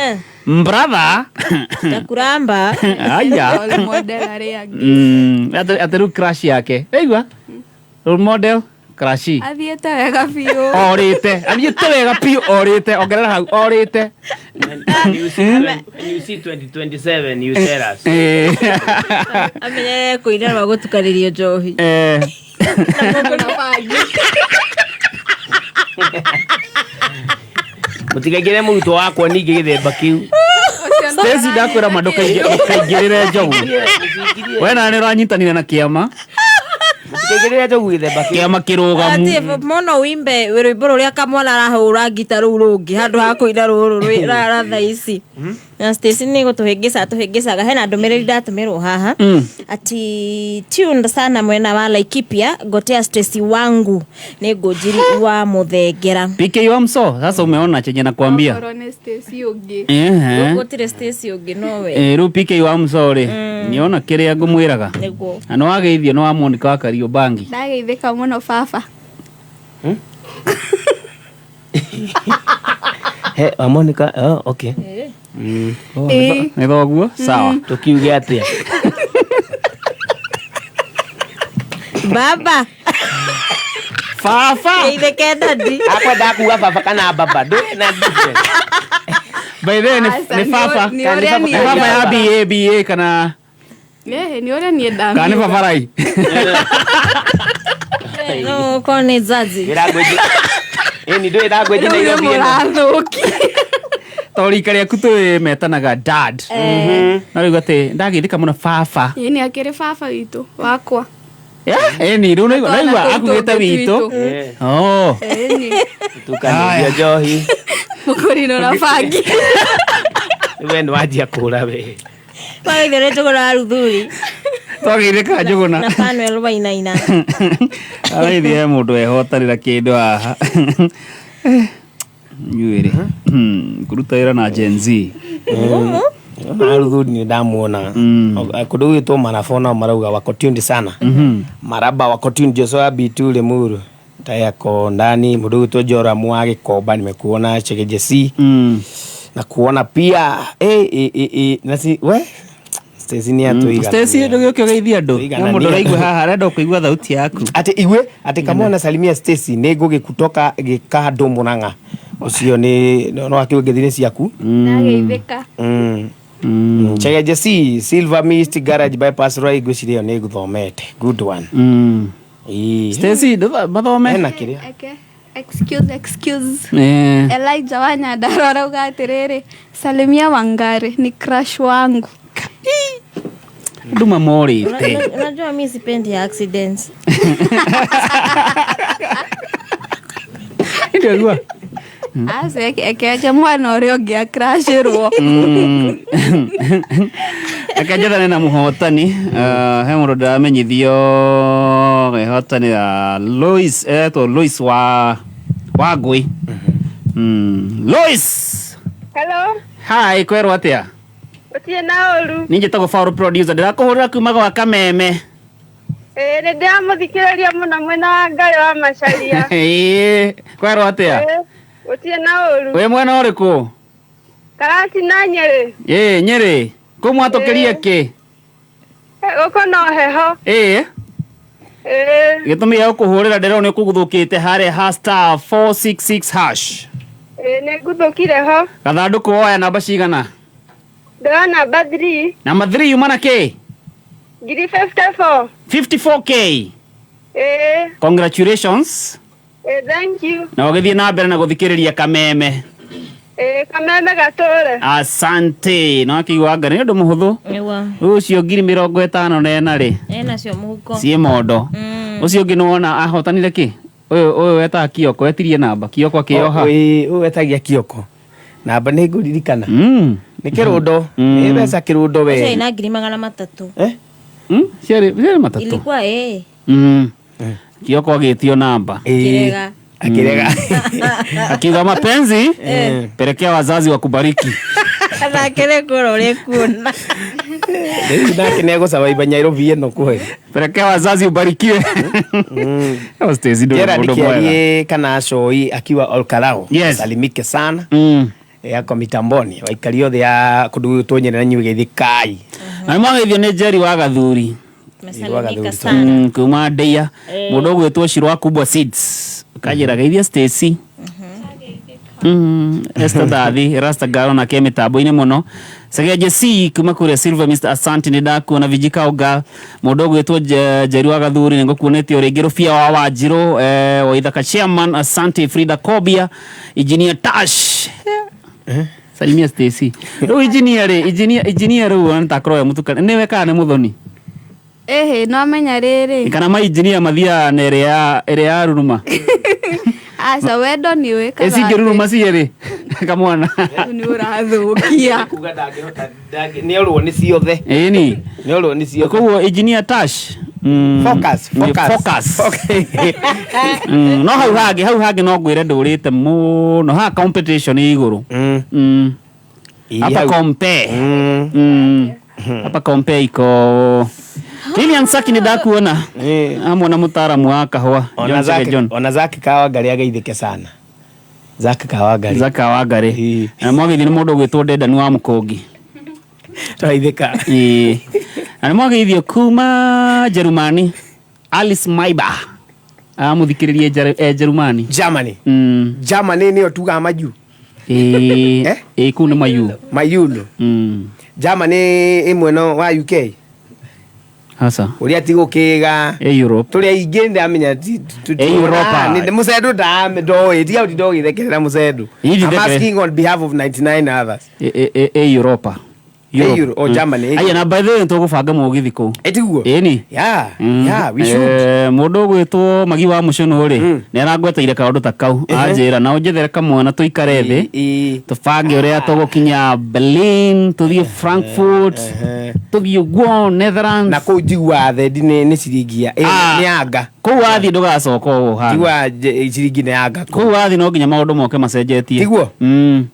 brother takuramba aya role model ari age ataru crash yake eigwa role model crash athiete wega biu athiete wega biu orite ongerera hau orite you see 2027 you tell us amenye kuina wa gutukaririo njohi mutigagire muruto wakwa ningi githemba kiu Stacy ndakwira madoka ingirire njogu wena ni ranyitanire na kiama mutigagire njogu githemba kiama kirugamu ati mono wimbe rwimbo ruria kamwana arahura gita ru rungi handu ha kuina ruru rara thaici na Stacy ni gutuhingicaga hena ndumiriri ndatumirwo haha ati tuned sana mwena wa Laikipia gotea Stacy wangu ni ngujiri wa Muthengera PK Wamso sasa umeona chenye nakwambia korone Stacy ugi gutire Stacy ugi nowe ru PK Wamso ri niona kiria ngumwiraga niguo ano wageithio no wa Monica wa Kariobangi ndageithika muno baba he Monica okay ni thoguo sawa tukiuge atia baba fafa itheke dadi akwa ndakuga baba kana baba ndo na different by the ni fafa baba ya BA kana ni ore ni ndambi kana baba rai no kone zazi iragweji ni ndo iragweji na iyo murathuki tori karia kutu metanaga dad na rigo te ndagithika muno fafa ni akire baba witu wakwa ni ru naigwa akugite witu ni tukangia njohi mukurino na bangi we ndo wajia kura we Pagire Njuguna Ruthuri. Twagire ka Njuguna. Na Fanuel Wainaina. Aithie mundu ehotanira kindu aha. Nyuire. Kuruta ira na Gen Z. Arudhu ni ndamuona. Kundu gwitwo marabona marauga wako tuned sana. Maraba wako tuned Joshua Bitu Lemuru. Tayako ndani mundu gwitwo Jora Mwage Koba nimekuona Chegeje C. Na kuona pia nasi we Stacy ni atuiga. Stacy ndio gĩokio geithia andũ. Mũndũ raigua haha arenda kũigua thauti yaku. Ati kama unasalimia Stacy nego kutoka gikando Murang'a. Ucio ni no akiugethine ciaku. Nageithika. Chegeje C Silver Mist Garage bypass Roy gucirio ni guthomete. Good one. Stacy bathome na kiria. Excuse. Elijah Wanyandaro arauga atiriri, salimia Wangari ni crush wangu. Nduma morite. Unajua mimi sipendi accidents. Ndio gua. Ase ekeje mwana orio gia crush ro. Akajetha na muhotani he mundu ndamenyithio hotani ya Lois Lois wa Ngui. Lois. Hello. Hi, kwero atia? Utie na oru. Ninje tago Faru producer ndirakuhurira kuma gwa Kameme. Ni ndamuthikiriria muno mwena wa Ngai wa Macharia. Kwero atia? Utie na oru. We mwena uriku? Karati na Nyeri. Nyeri. Kumwatokeria ki? Uko no heho. Gitumi ya kuhurira ndero ni kuguthukite hare #466#. Ne guthukire ho. Gathanduku oya namba cigana? Ndio namba 3. Namba 3 yumana ki? Giri 54. 54k. Congratulations. Thank you. Na wagithie na mbere na guthikiriria Kameme. Kameme gatore. Asante. No akiwa ngari ndu muhuthu. Ewa. Ucio ngiri 50 nena ri. Nacio muhuko. Sie modo. Ucio ngi nuona ahotanire ki? Uyu weta Kioko etirie namba. Kioko akioha. Uyu wetagia Kioko. Namba ni nguririkana. Ni kirundo. Ni mbeca kirundo we. Sasa ina ngiri 300. Ciari 300. Ilikuwa Kioko agitio namba. Kirega. Akirega. Akiwa mapenzi pelekea wazazi wakubariki. Na kile kurore kuna. Ndio kinego survive Nairobi eno kweli. Pelekea wazazi ubarikiwe. Stacy ndio ndo bwana. Kana shoi akiwa Olkalao. Salimike sana. Yako mitamboni waikario ya kundu tonyere na nyuge thikai. Na mwagithio ni Jerry wa Gathuri. Mesalimika sana. Kuma Ndeia. Mundu gwitwo Shirwa Kubwa Seeds. Kajira geithia Stacy. Esther Dathi Rasta Garo na Kemi Tabo-ini muno. Chegeje C kuma kure Silver Mr. Asante ni ndaku na vijika oga mundu gwitwo Jerry wa Gathuri ningo kuonete orengero fia wa Wajiro wa ithaka chairman Asante Frida Kobia engineer Tash. Salimia Stacy. Ro engineer ro antakro ya mutuka newe kana muthoni. No amenya riri. Kana ma engineer mathia na ere ya ruruma. Asa wendo ni we kana. Esi ruruma ciere. Kamwana. Ni urathukia. Kuga ndangihota ni orwo ni ciothe. Ni. Ni orwo ni ciothe. Koguo engineer Tash. Focus. No hau hage no ngwire ndurite muno ha competition iguru. Hapa compare. Hapa compare iko Lilian Saki ni ndakuona. Amona mutaaramu wa kahwa John. Ona Zaki Kawangari ageithike sana. Zaki Kawangari. Na mwagithi ni mundu gwitwo Dedan wa Mukongi. Twaithika. Na mwagithi kuma Jerumani. Alice Maiba. Muthikiririe Jerumani. Germany ni otuga maju. Ku ni Mayuno. Germany imwe no wa UK. Hasa. Uria tigukiga Europe. Turia ingi ndamenya Europa. Ni musedu ndo etia uti thekera musedu. I'm asking on behalf of 99 others. Europa. Euro Germany. Aya na by the way tugubanga mugithi ku. Etiguo. Ni. Yeah, we should. Mundu gwitwo Magi wa Mucono ri. Ni arangweteire kaundu ta kau. Anjira na unjethere kamwana tuikare thi. Tubange uria tugukinya Berlin, tuthie Frankfurt, tuthie Guo Netherlands. Na ku jigwa the ni ciringia. Ni anga. Kou wathi ndugacoka o ha. Tigwa ciringine yanga. Kou wathi no nginya maundu moke macenjetie. Tigwo?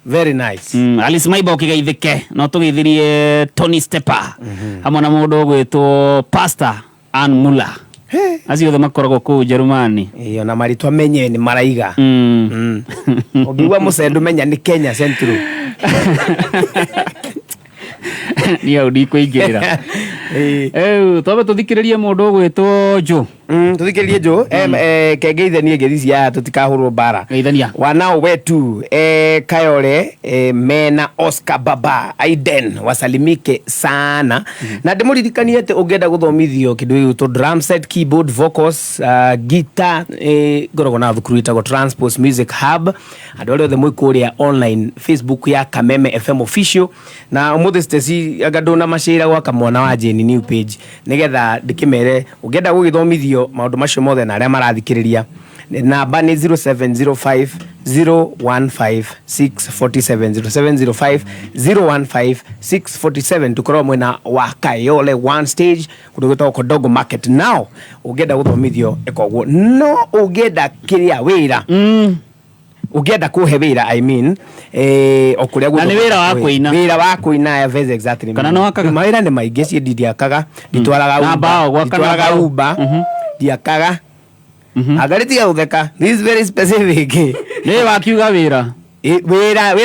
Very nice. Alice Maiba ukigeithike no tugeithirie Tony Stepper. Hamwe na mundu gwitwo Pastor Ann Muller. Acio makoragwo kuu Jerumani. Iyo na maritwa menye ni maraiga. Ogiwa mucendu menya ni Kenya Central. Ni audi kuingirira. Tobe tuthikiririe mundu gwitwo Jo. Tuthikiririe Jo. Kegeithania ngethisia tutikahurwo bara. Geithania. Wanao wetu Kayole Mena Oscar Baba Aiden wasalimike sana. Na ndimuririkanie ati ungenda guthomithio kindu gitwo drum set, keyboard, vocals, guitar, ngorogo na thukuru itagwo Transport Music Hub. Andu othe mwikuria online Facebook ya Kameme FM official na umuthi stesi agadona mashira gwa kamwana wa Jeni new page nigetha ndikimere ungenda gugithomithio maundu macio mothe na aria marathikiriria. Namba ni 0705 015 647 0705 015 tukorwo mwena wa Kayole one stage kudugita Kodogo market. Now ungenda guthomithio ekogwo no ungenda kiria wira ugenda kuhe wira I mean okuria guthoma na wira wa kuina ya very exactly kana no akaga mawira ni maingi cie ndiakaga ditwaraga uba diakaga agariti ya utheka this is very specific ni wakiuga wira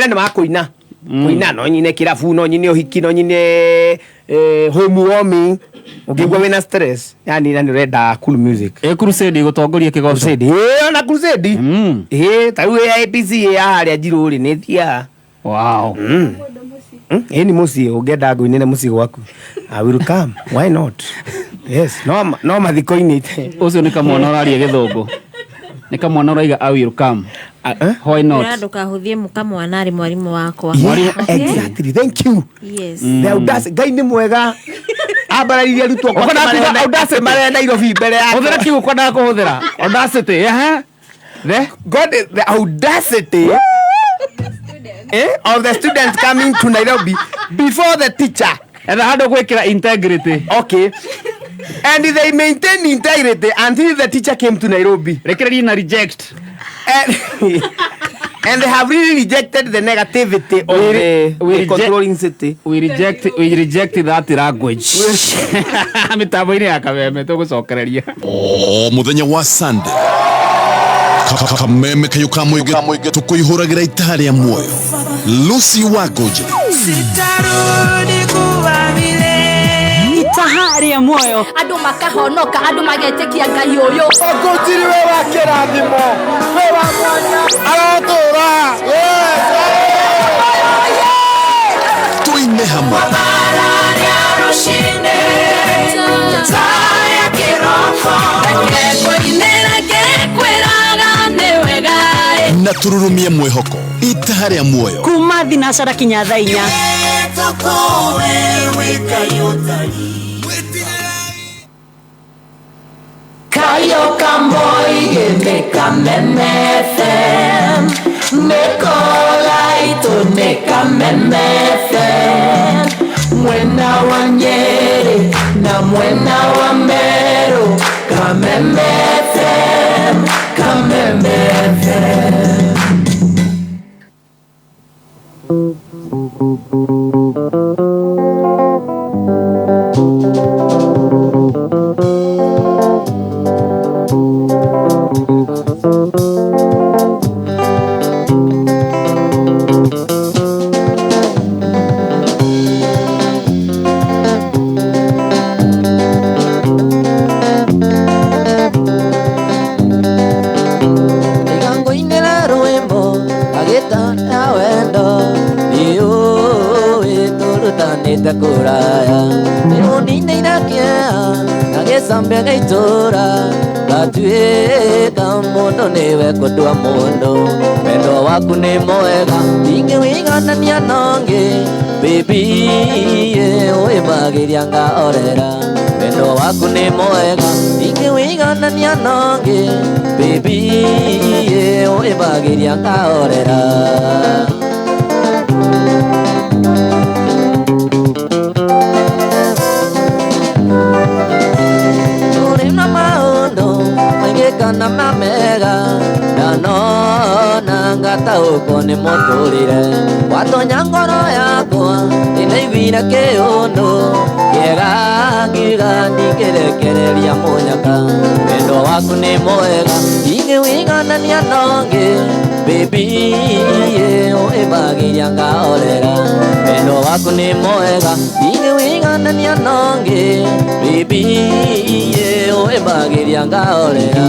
ni makuina kuina no nyine kirabu no nyine uhiki no nyine home warming ukigwa wina stress yani nani reda cool music crusade gutongoria kigoco crusade na crusade tawe ya APC ya haria njiruri ni thia wow ni musi ugenda nguinene musi gwaku I will come why not yes no mathiko inite ucio ni kamwana oraria githungu ni kamwana oraiga I will come why not Rado kahuthie mukamwana ari mwarimu wakwa exactly thank you yes the audacity gai ni mwega abarairia rutwo kwa audacity mare Nairobi mbere yako uthira kiugo kwa ndako huthira audacity God the audacity of the students coming to Nairobi before the teacher and how do gwikira integrity okay and they maintain integrity until the teacher came to Nairobi rekereri na reject and they have really rejected the negativity of the controlling city. We reject that language. Mitambo ine ya Kameme tugucokereria. Muthenya wa Sunday. Kameme kayuka mwige tukuihuragira itari ya muoyo. Lucy Wagoje. Sitarudi kuwa vile. Itahari ya moyo. Andu makahonoka, andu magetekia Ngai uyu. Ogotiri we wa kirathimo. We wa mwanya. Aratura. Yes. Tuine hamwe. Barani arushinde. Taya kiroko. Keko inera kekwiraga newegae. Na tururumie mwihoko. Itahari ya muoyo. Kuma thinacara kinya thaa 4. Kayo kamboi gene Kameme FM Nekola ito ne Kameme FM Mwena wa Nyeri na mwena wa Meru Kameme FM Kameme FM kuraya nirunine inakia nagesambia gaitora gatuika mundu niwe kudua mundu wendo waku ni mwega ingiwiganania nongi baby wimagiria ngaorera wendo waku ni mwega ingiwiganania nongi baby wimagiria ngaorera murata ukone muturire watonya ngoro yakwa inaivira kiundu kiega ngiuga ndingĩrekereria munyaka wendo waku nĩ mwega ingĩwiganania nongi baby ũĩmbagiria ngahorera wendo waku nĩ mwega ingĩwiganania nongi baby ũĩmbagiria ngahorera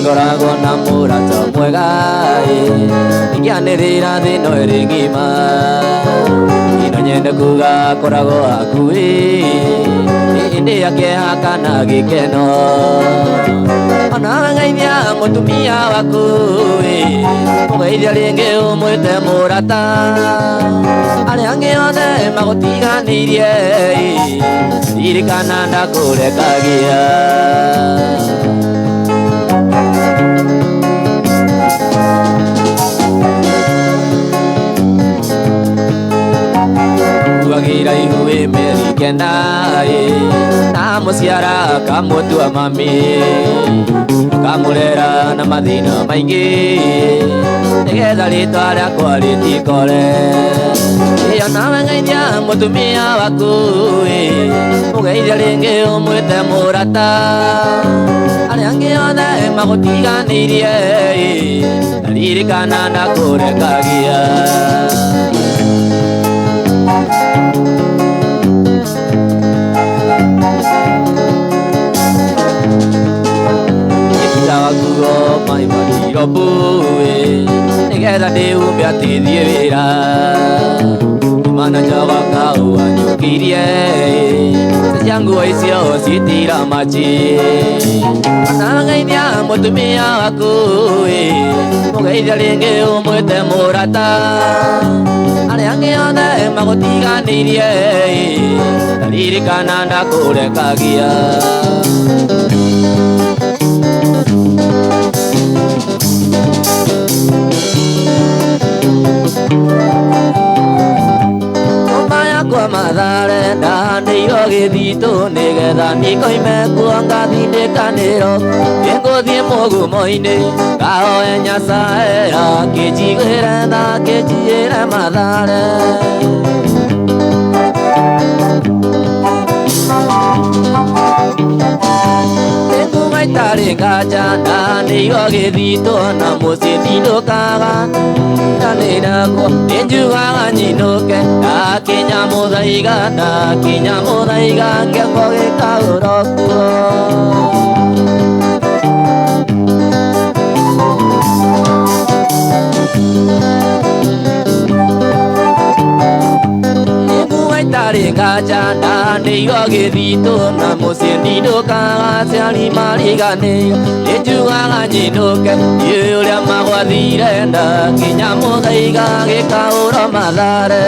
ngoragwo na murata mwega ingĩanĩrĩra thĩ ĩno ĩrĩ ng'ima ino nyende kuga koragwo hakuhĩ hĩndĩ ya kĩeha kana gĩkeno ona geithia mũtumia waku mũgeithia rĩngĩ ũmwĩte mũrata arĩa angĩ othe magũtiganĩirie ririkana ndakũrekagia wagira ihuĩ mĩeri kenda na mũciara kamũtua mami kamũrera na mathĩna maingĩ nĩgetha rĩtwa rĩakwa rĩtikore ĩyo nawe geithia mũtumia waku mũgeithia rĩngĩ ũmwĩte mũrata arĩa angĩ othe magũtiganĩirie ririkana ndakũrekagia wakuo maimaniro bue nĩgetha ndĩumbe atĩthiĩ wĩra mana njoga kau anyũkirie cia nguo icio citira machi ona geithia mũtumia waku mũgeithia rĩngĩ ũmwĩte mũrata arĩa angĩ othe magũtiganĩirie ririkana ndakũrekagia kwa mathare ndahandĩirwo gĩthitũ nĩgetha nĩkoime kuo ngathindĩkanĩro ngĩngũthiĩ mũgumo-inĩ ngahoe Nyasaye akĩnjiguĩre na akĩnjiyĩre mathare itarĩ nganja ndahandĩirwo gĩthitũ na mũciĩ ndinũkaga ndanĩragwo nĩnjugaga nyinũke ndakinya mũthaiga ngĩkwo gĩkaũro kuo itarĩ nganja ndahandĩirwo gĩthitũ na mũciĩ ndinũkaga aciari mariganĩirwo nĩnjugaga nyinũke niĩ ũrĩa magwathire ndakinya mũthaiga gĩkaũro mathare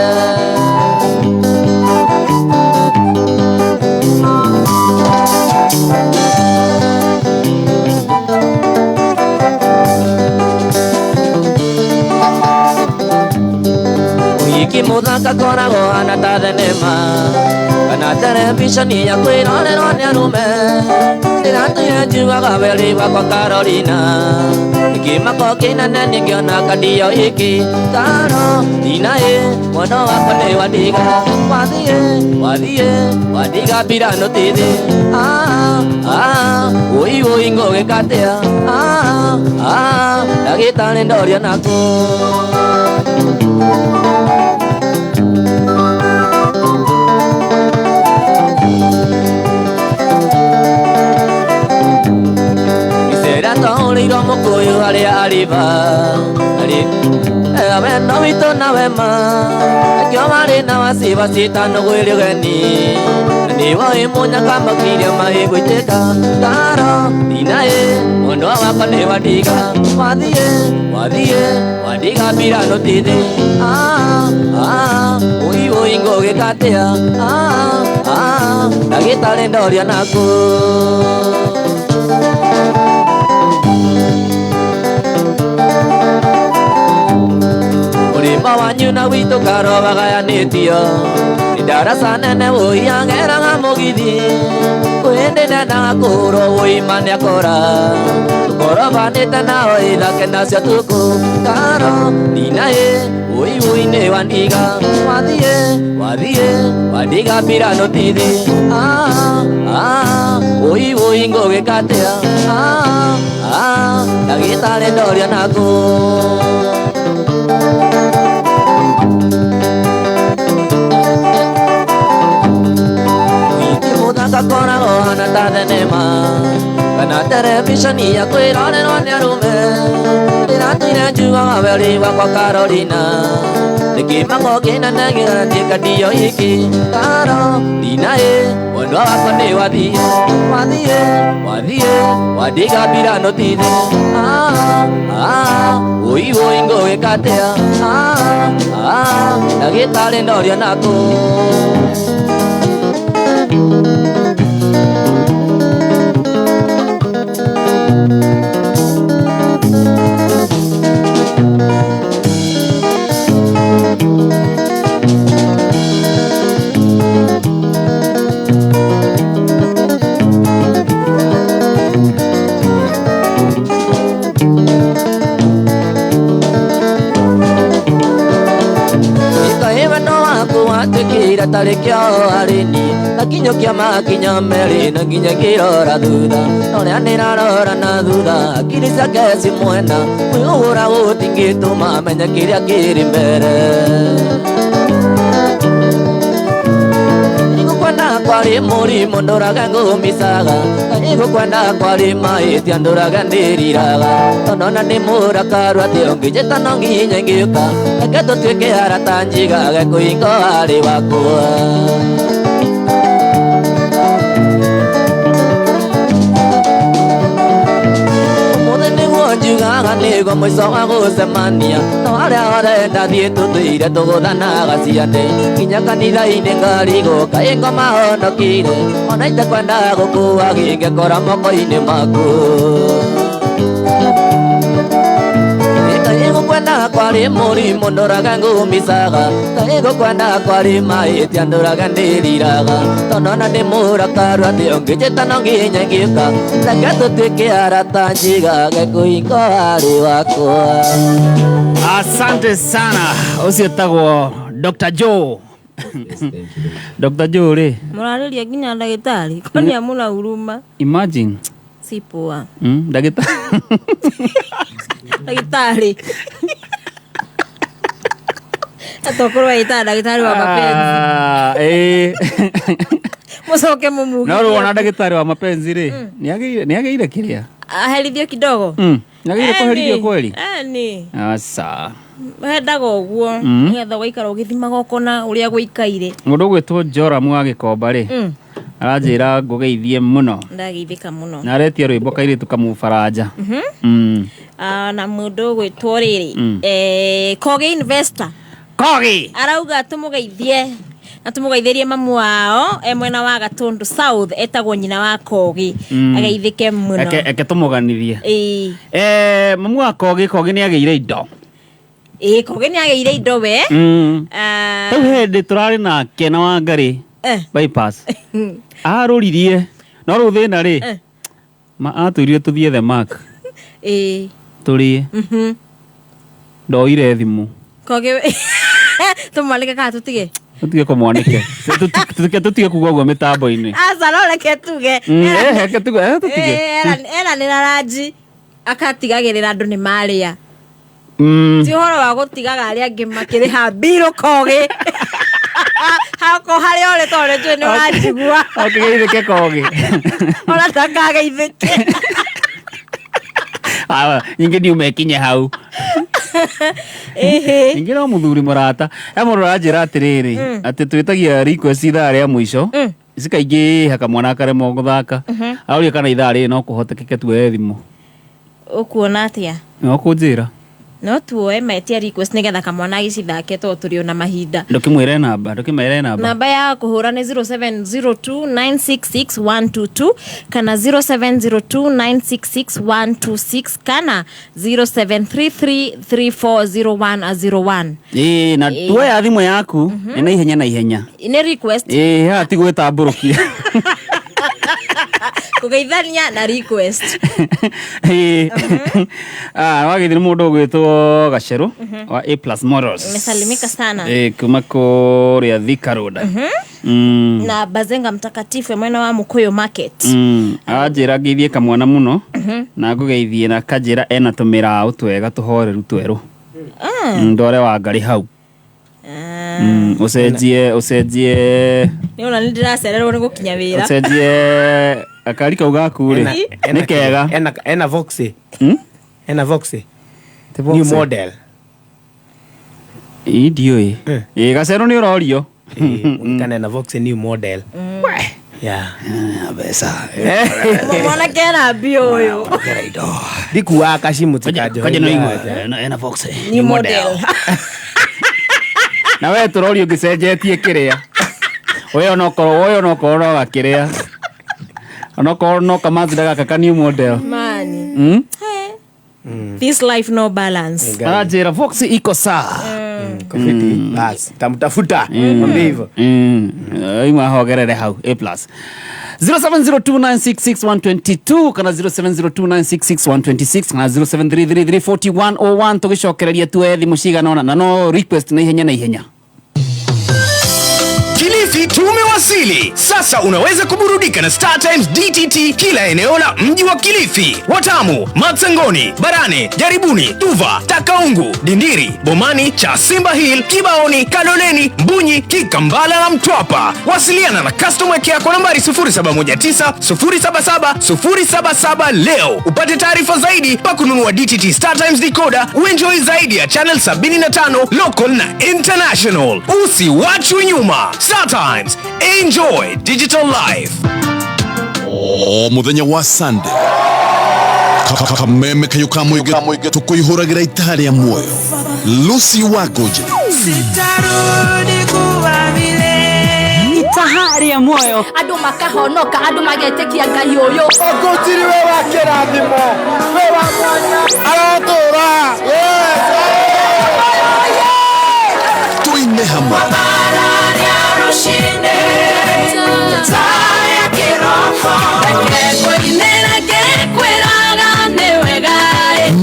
mũthaka koragwo hana ta thenema kana terebiceni ya kwĩrorerwo nĩ arũme ndĩratũire njugaga weri wakwa Carolina kĩmako kĩnene nĩngĩona kandio iki Carolina mwana wakwa nĩ wandiga wathiĩ mbirano tithi ũi ngũgĩkatia ndagĩtarĩ ndoria naku twaũrĩirwo mũkũyũ harĩa ariba wendo witũ na wema akĩo marĩ na waciba citano gwĩrĩ ũgeni nĩwoĩ mũnyaka makirie mahĩgwĩtĩka Carolina mwendwa wakwa nĩ wandiga wathiĩ mbirano tithi ũi ngũgĩkatia ndagĩtarĩ ndoria naku baba wanyu na witũ karoba gayanĩtio nĩ darasa nene ũhiang'eraga mũgithi kwĩndĩ nendaga kũhũrwo ũima nĩakora tũkorobanĩte nao ithake nacio tukũ karo nina ũi-ũi-nĩ wandiga wathiĩ wandiga mbirano tithi ũi-ũi ngũgĩkatea ndagĩtarĩ ndoria nakũ gakoragwo hana ta thenema kana terevishoni ya kwĩrorerwo nĩ arũme ndĩratuire njugaga weri wakwa Carolina nĩkĩmango kĩnene gĩgatiĩka ndio iki Carolina mwendwa wakwa nĩ wathiĩ wandiga mbirano tithi ũi-ũi ngũgĩkatea ndagĩtarĩ ndoria nakũ Tekira tarekio arini na kinyo kia makinya meri na kinya kirora thutha nore nirarora na thutha akiri ciake ci mwena mwihura gutingituma menya kiria kiri mbere kwenda kwari mũrimũ ndũraga ngũmicaga igũkwenda kwari mahĩtia ndũraga ndĩriraga tondũ ona nĩ mũrakaru atĩ ũngĩnjĩta no nginya ngĩũka reke tũtuĩke arata njigage kũhingo harĩ wakwa njugaga nĩguo mũico wa gũcemania no harĩa hothe ndathiĩ tũtũire tũgũthanaga ciande nginya kanitha-inĩ ngarigũka ĩngoma honokire ona itekwenda gũkua gĩngĩkora moko-inĩ maku igũkwenda kwari mũrimũ ndũraga ngũmicaga igũkwenda kwari mahĩtia ndũraga ndĩriraga tondũ ona nĩ mũrakaru atĩ ũngĩnjĩta no nginya ngĩũka reke tũtuĩke arata njigage kũhingo harĩ wakwa. Asante sana ũcio tagwo Dr. Joe. Dr. Joe rĩ mũrarĩria nginya ndagĩtarĩ konia mũna huruma. Imagine si poa ndagĩtarĩ atokorwo aita ndagĩtarĩ wa mapenzi mũcoke mũmuge no ruona ndagĩtarĩ wa mapenzi rĩ nĩagĩire kĩrĩa aherithio kidogo nĩagĩire kũherithio kweli ni asa wendaga ũguo nĩgetha ũgaikara ũgĩthimaga ũkona ũrĩa gũikaire mũndũ ũgwĩtwo Joram wa Gĩkomba rĩ aranjĩra ngũgeithie mũno ndageithĩka mũno na aretia rwĩmbo kairĩtu kamũbaranja na mũndũ ũgwĩtwo rĩrĩ Kogi Investor Kogi arauga tũmũgeithie na tũmũgeithĩrie mamu wao mwena wa Gatundu South etagwo nyina wa Kogi ageithĩke mũno eke tũmũganithie mamu wa Kogi nĩagĩire indo Kogi nĩagĩire indo we tau hĩndĩ tũrarĩ nake na Wangari bypass arũririe no rĩu thĩna rĩ atwĩrire tũthiĩ the mark tũrĩe ndoire thimũ Kogi tũmwanĩke kana tũtige kũmwanĩke tũtige kuga ũguo mĩtambo-inĩ aca no reke tuge eranĩra ranji akatigagĩrĩra andũ nĩ marĩa ti ũhoro wa gũtigaga arĩa angĩ makĩrĩha mbirũ Kogi hako harĩa ũrĩ tondũ njũĩ nĩ wanjigua ũkĩgeithĩke Kogi ona ndakageithĩke nyingĩ ndiumekinye hau nyingĩ no mũthuri mũrata mũndũ aranjĩra atĩrĩrĩ atĩ twĩtagia request ithaa rĩa mũico cikaingĩ haka mwana akaremwo gũthaka aũria kana ithaa rĩrĩ no kũhotekeke tuoe thimũ ũkuona atĩa no kũnjĩra no tuoe metia request nigetha kamwana gicithake to turi ona mahinda ndokimwire namba namba ya kuhura ni 0702966122 kana 0702966126 kana 0733340101 na tuoe athimu yaku ina ihenya ine request hati gwitamburukia kugeithania na request wagithire mundu gwitwo Gaceru wa A+ Models mesalimika sana kuma kuria Thika Road na Bazenga mtakatifu mwena wa Mukoyo Market ajira ngithie kamwana muno na ngugeithie na kanjira ena tumira utwega tuhoreru tweru ndore wa ngari hau ucenjie ni ona ndiracererwo ni gukinya wira ucenjie akari kauga kure ni kega ena Voxe new model idio Gaceru ni urorio kana na Voxe new model besa mwana kera bio yo dikuwa kashimu tikaje kaje no ena Voxe new model na we turorio ngicenjetie kiria oyo nokoro gakiria onokoro no kamazi daga ka new model mani this life no balance ajira Voxe iko sawa kofiti bas tamtafuta ndivyo ima hogerere hau A+ 0702966122 kana 0702966126 na 0733340101 tugicokereria tuethi mucigana na no request na ihenya Kilifi tumewasili. Sasa unaweza kuburudika na Star Times DTT kila eneo la mji wa Kilifi. Watamu, Matsangoni, Barane, Jaribuni, Tuva, Takaungu, Dindiri, Bomani, Chasimba Hill, Kibaoni, Kaloleni, Mbunyi, Kikambala na Mtwapa. Wasiliana na customer care kwa nambari 0719077077 leo. Upate taarifa zaidi pa kununua DTT Star Times decoder, uenjoy zaidi ya channel 75 local na international. Usiwachwe nyuma. Star Times, enjoy digital life. Muthenya wa Sunday kameme kayo kamwege tukuihuragira itari ya moyo Lucy Wagoje sitarudi kuwa vile itahari ya moyo andu makahonoka andu magetekia ngai uyu ogotiri we wa kirathimo we wa mwanya aratura tuine hamwe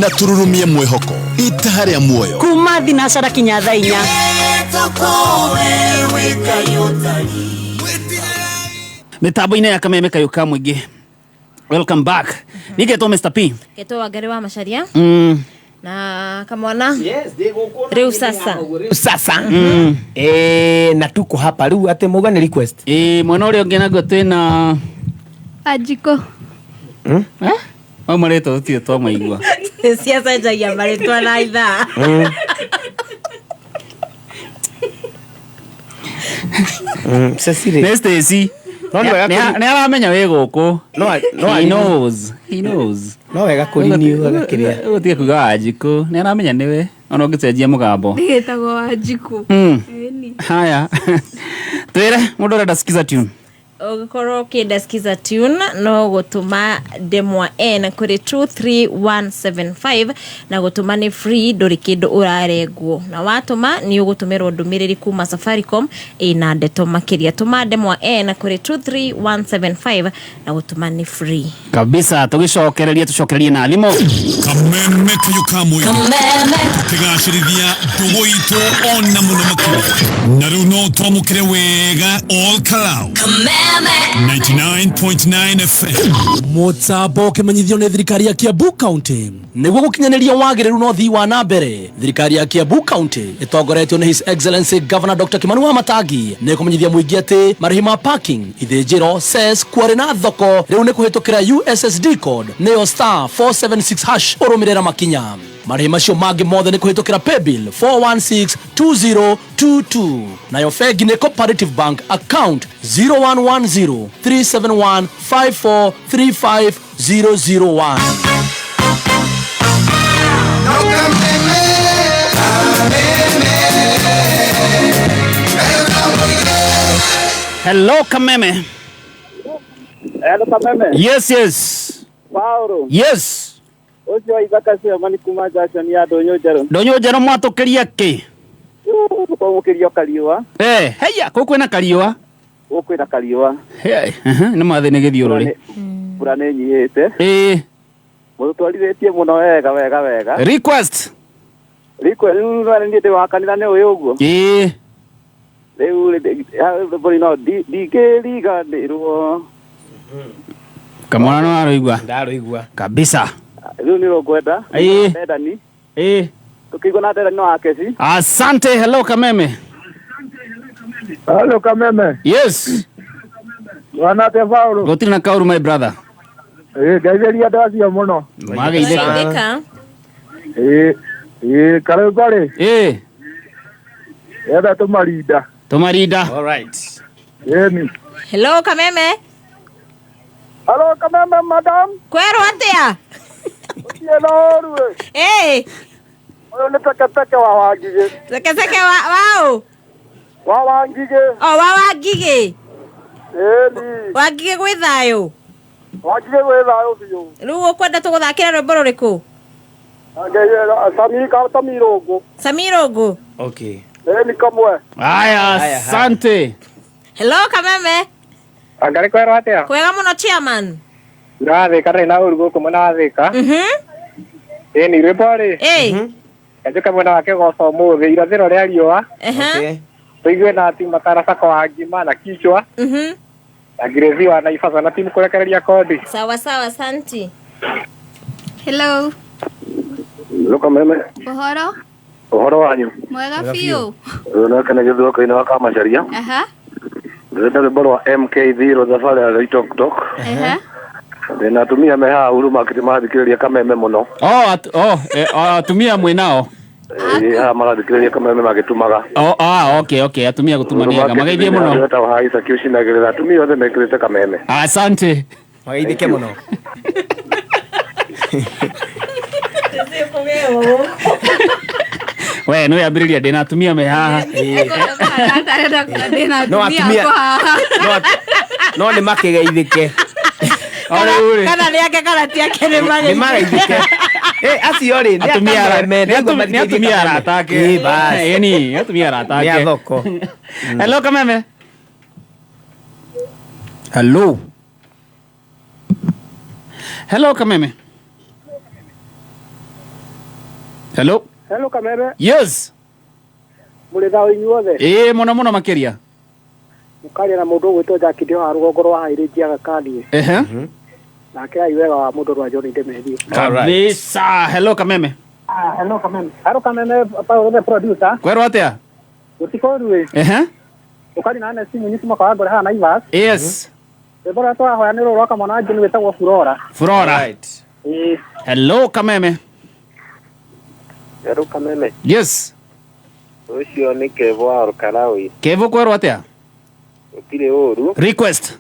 na tururumie mwehoko itahari ya muoyo kuma thinacara kinya thaa 4 mitambo-ini ya kameme kayo kamwingi. Welcome back. Nigetwo Mr. P. Ketwo Wangari wa Macharia na kamwana riu sasa na tuko hapa riu ate muga ni request mwana uri onge nago twina Ajiko mareto tio twa maigua siasa jagia maretwa na itha Stacy ne aramenya we guku he knows no wega kurinio agakiria utie kuga Ajiko ne aramenya niwe ona ungicenjia mugambo ndigetago Ajiko haya twire mundu renda sikiza tune ugikorwo kidaskiza tune no gutuma demwa n kuri 23175 na gutuma ni free nduri kindu urarengwo na watuma ni ugutumirwo ndumiriri kuma Safaricom ina ndeto makiria tuma demwa n kuri 23175 na gutuma ni free kabisa tugicokererie na thimo kameme kayo kamwe tigacirithia ndugu itu ona muno makiri na riu no twamukire wega all kalau 99.9 FM Mutambo kimenyithio ni thirikari ya Kiambu County niguo gukinyaniria wagiriru no thii wa na mbere. Thirikari ya Kiambu County itongoretio ni His Excellency Governor Dr. Kimanua Matangi ni kumenyithia muingi ati marihi ma parking ithinjiro cess kwari na thoko riu ni kuhitukira USSD code niyo *476# urumirira makinya. Marihi macio mangi mothe ni kuhitukira paybill 4162022 nayo bengi ni Cooperative Bank account 01103715435001. Hello Kameme. Hello Kameme. Yes. Paulo. Yes. Ocio Isaka cio mani kuma Jackson ya Donyo Jero. Donyo Jero mwatukiria ki? Mukirio kariwa. Heya, kwina kariwa. Kwina kariwa. Ni mathine githiururi. Pura ne nyihite. Mutwariretie muno wega. Request. Nuri ndi wakanira ne uyu uguo. Riu bori no dikeriga ndirwo. Kamwana no aroigwa. Ndaroigwa. Kabisa. Riu ni rokwenda. Ndani. Tukigwa na ndani no akesi. Asante. Hello Kameme. Hello Kameme. Yes. Wana te Paulo. Gotiri na kauru my brother. Gaitheria ndacia muno. Magaitheka. Kare kare. Eda tumarinda. All right. Yeni. Hello Kameme. Hello Kameme madam. Kwero atia? Usielorwe. Oyo ni peke wa wangige. Peke wao. Wa wangige. Oh, wa wangige. Wangige gwi thayo. Wangige gwi thayo biyo. Riu ukwenda tuguthakira rwimbo ruriku? Samirogo. Okay. Ni kamwe. Aya, asante. Hello Kameme. Angari kwero atia? Kwega muno chairman. Ndathika ri na urugo kumana thika. Ni ripori. Kajuka mwena wake goso muthi irathiro ria riua. Okay. Tuigwe na timu matarasa kwa ngima na kichwa. Agrezi wa Naivasha na timu kurekereria kodi. Sawa, asante. Hello. Hello Kameme. Uhoro wanyu? Mwega fiu. Kana githuo kaina wa Kamacharia. Ndenda rwimbo rwa MK0 thabarĩ ya Tok. Natumia meha huruma kitimathikiriria Kameme muno. Atumia mwenao. Magathikiriria Kameme magitumaga. Okay, atumia gutumaniaga magaithie muno. Ndeta haisa kiucinagirira atumia othe mekirite Kameme. Asante. Magaithike muno. We no yambiriria ndina atumia me haha. No atumia. No ni makigeithike. Kana niake kana tiake ni magaithike. Asiori ni atumia aratake. Yani atumia aratake. Ya thoko. Hello Kameme. Hello Kameme. Hello Kameme. Yes. Muri thaũ inyuothe. Muno makiria. Mukaria na mundu gwitwo Jakithio wa rũgongo rwa Hairĩti agakanie. Nake aiwega wa mundu rwa John Ndemethio. Kabisa. Hello Kameme. Hello Kameme. Paulo the producer. Kwero atia? Utikoruwe. Ukari na nesi munyisi mwaka ngore ha Naivas. Yes. Ebora to ahoya niro roka mwana jini wetagwo Flora. Right. Hello Kameme. Hello Kameme. Yes. Ucio ni Kevo wa Rukarawi. Kevo kwero atia? Utire uru. Request.